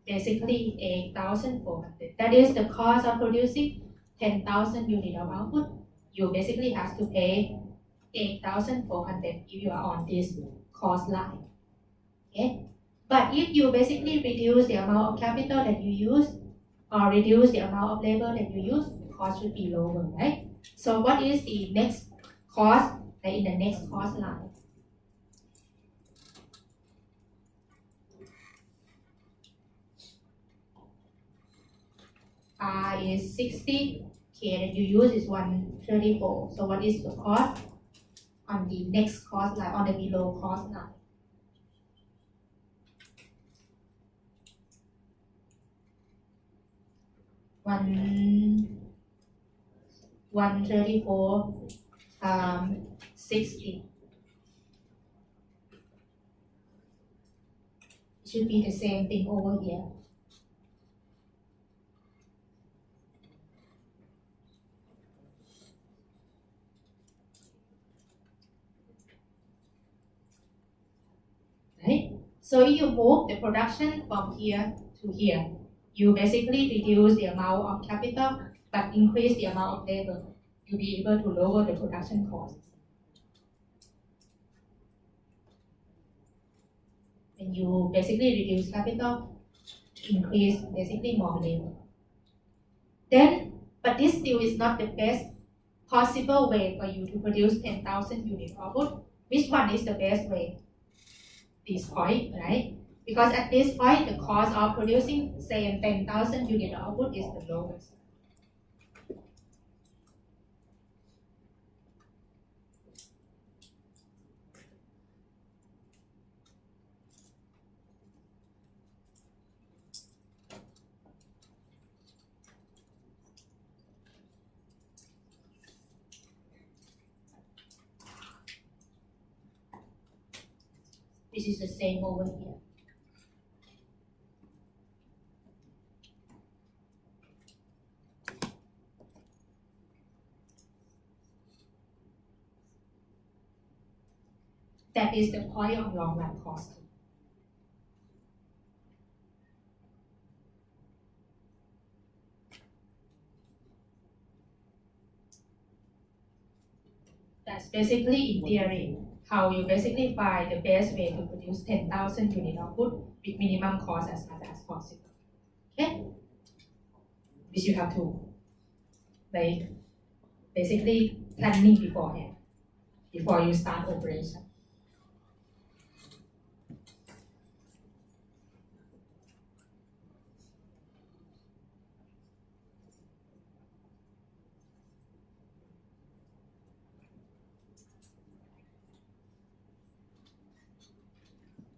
S1: basically 8,400. That is the cost of producing 10,000 units of output. You basically have to pay 8,400 if you are on this cost line. Okay? But if you basically reduce the amount of capital that you use or reduce the amount of labor that you use, the cost should be lower, right? So what is the next cost in the next cost line? R is 60 Okay, that you use is 134. So what is the cost on the next cost line, on the below cost line? 134 60. It should be the same thing over here. Right? So if you move the production from here to here, you basically reduce the amount of capital but increase the amount of labor. You'll be able to lower the production costs. When you basically reduce capital, increase basically more labor. Then, but this still is not the best possible way for you to produce 10,000 unit output. Which one is the best way? This point, right? Because at this point, the cost of producing, say, 10,000 unit output is the lowest. This is the same over here. That is the point of long run cost. That's basically in theory how you basically find the best way to produce 10,000 unit output with minimum cost as much as possible. Okay? Which you have to like basically planning beforehand before you start operation.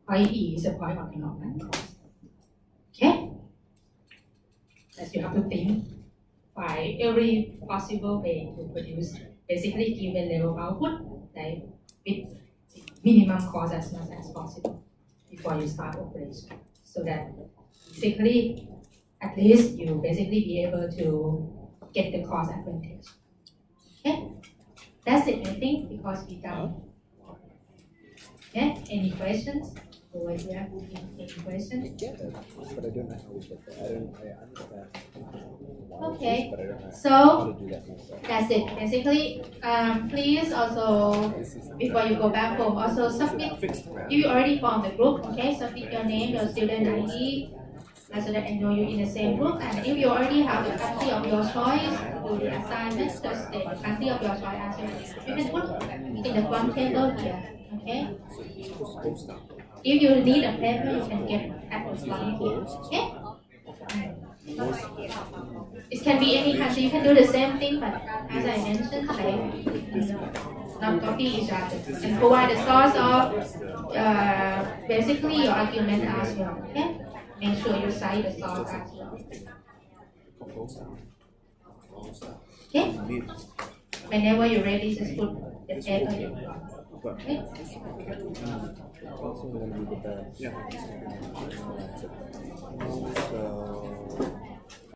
S1: Point E is a point of development cost. Okay? As you have to think by every possible way to produce basically given level output, like with minimum cost as much as possible before you start operation. So that basically at least you basically be able to get the cost advantage. Okay? That's it, I think, because we done. Okay? Any questions? Over here, any questions?
S2: Yeah, but I don't know how we get there. I understand.
S1: Okay.
S2: But I don't know
S1: So
S2: how to do that myself.
S1: that's it. Basically, please also, before you go back home, also submit. You already formed the group, okay? Submit your name, your student ID, so that I know you're in the same group. And if you already have the country of your choice, do the assignment, just state the country of your choice as well. You can put in the front table here, okay? If you need a paper, you can get at the front here, okay? It can be any country. You can do the same thing, but as I mentioned, like not copy each other and provide the source of basically your argument as well. Okay, make sure you cite the source as well. Okay, whenever you're ready, just put the paper in front. Okay.
S2: Also, we're going to do the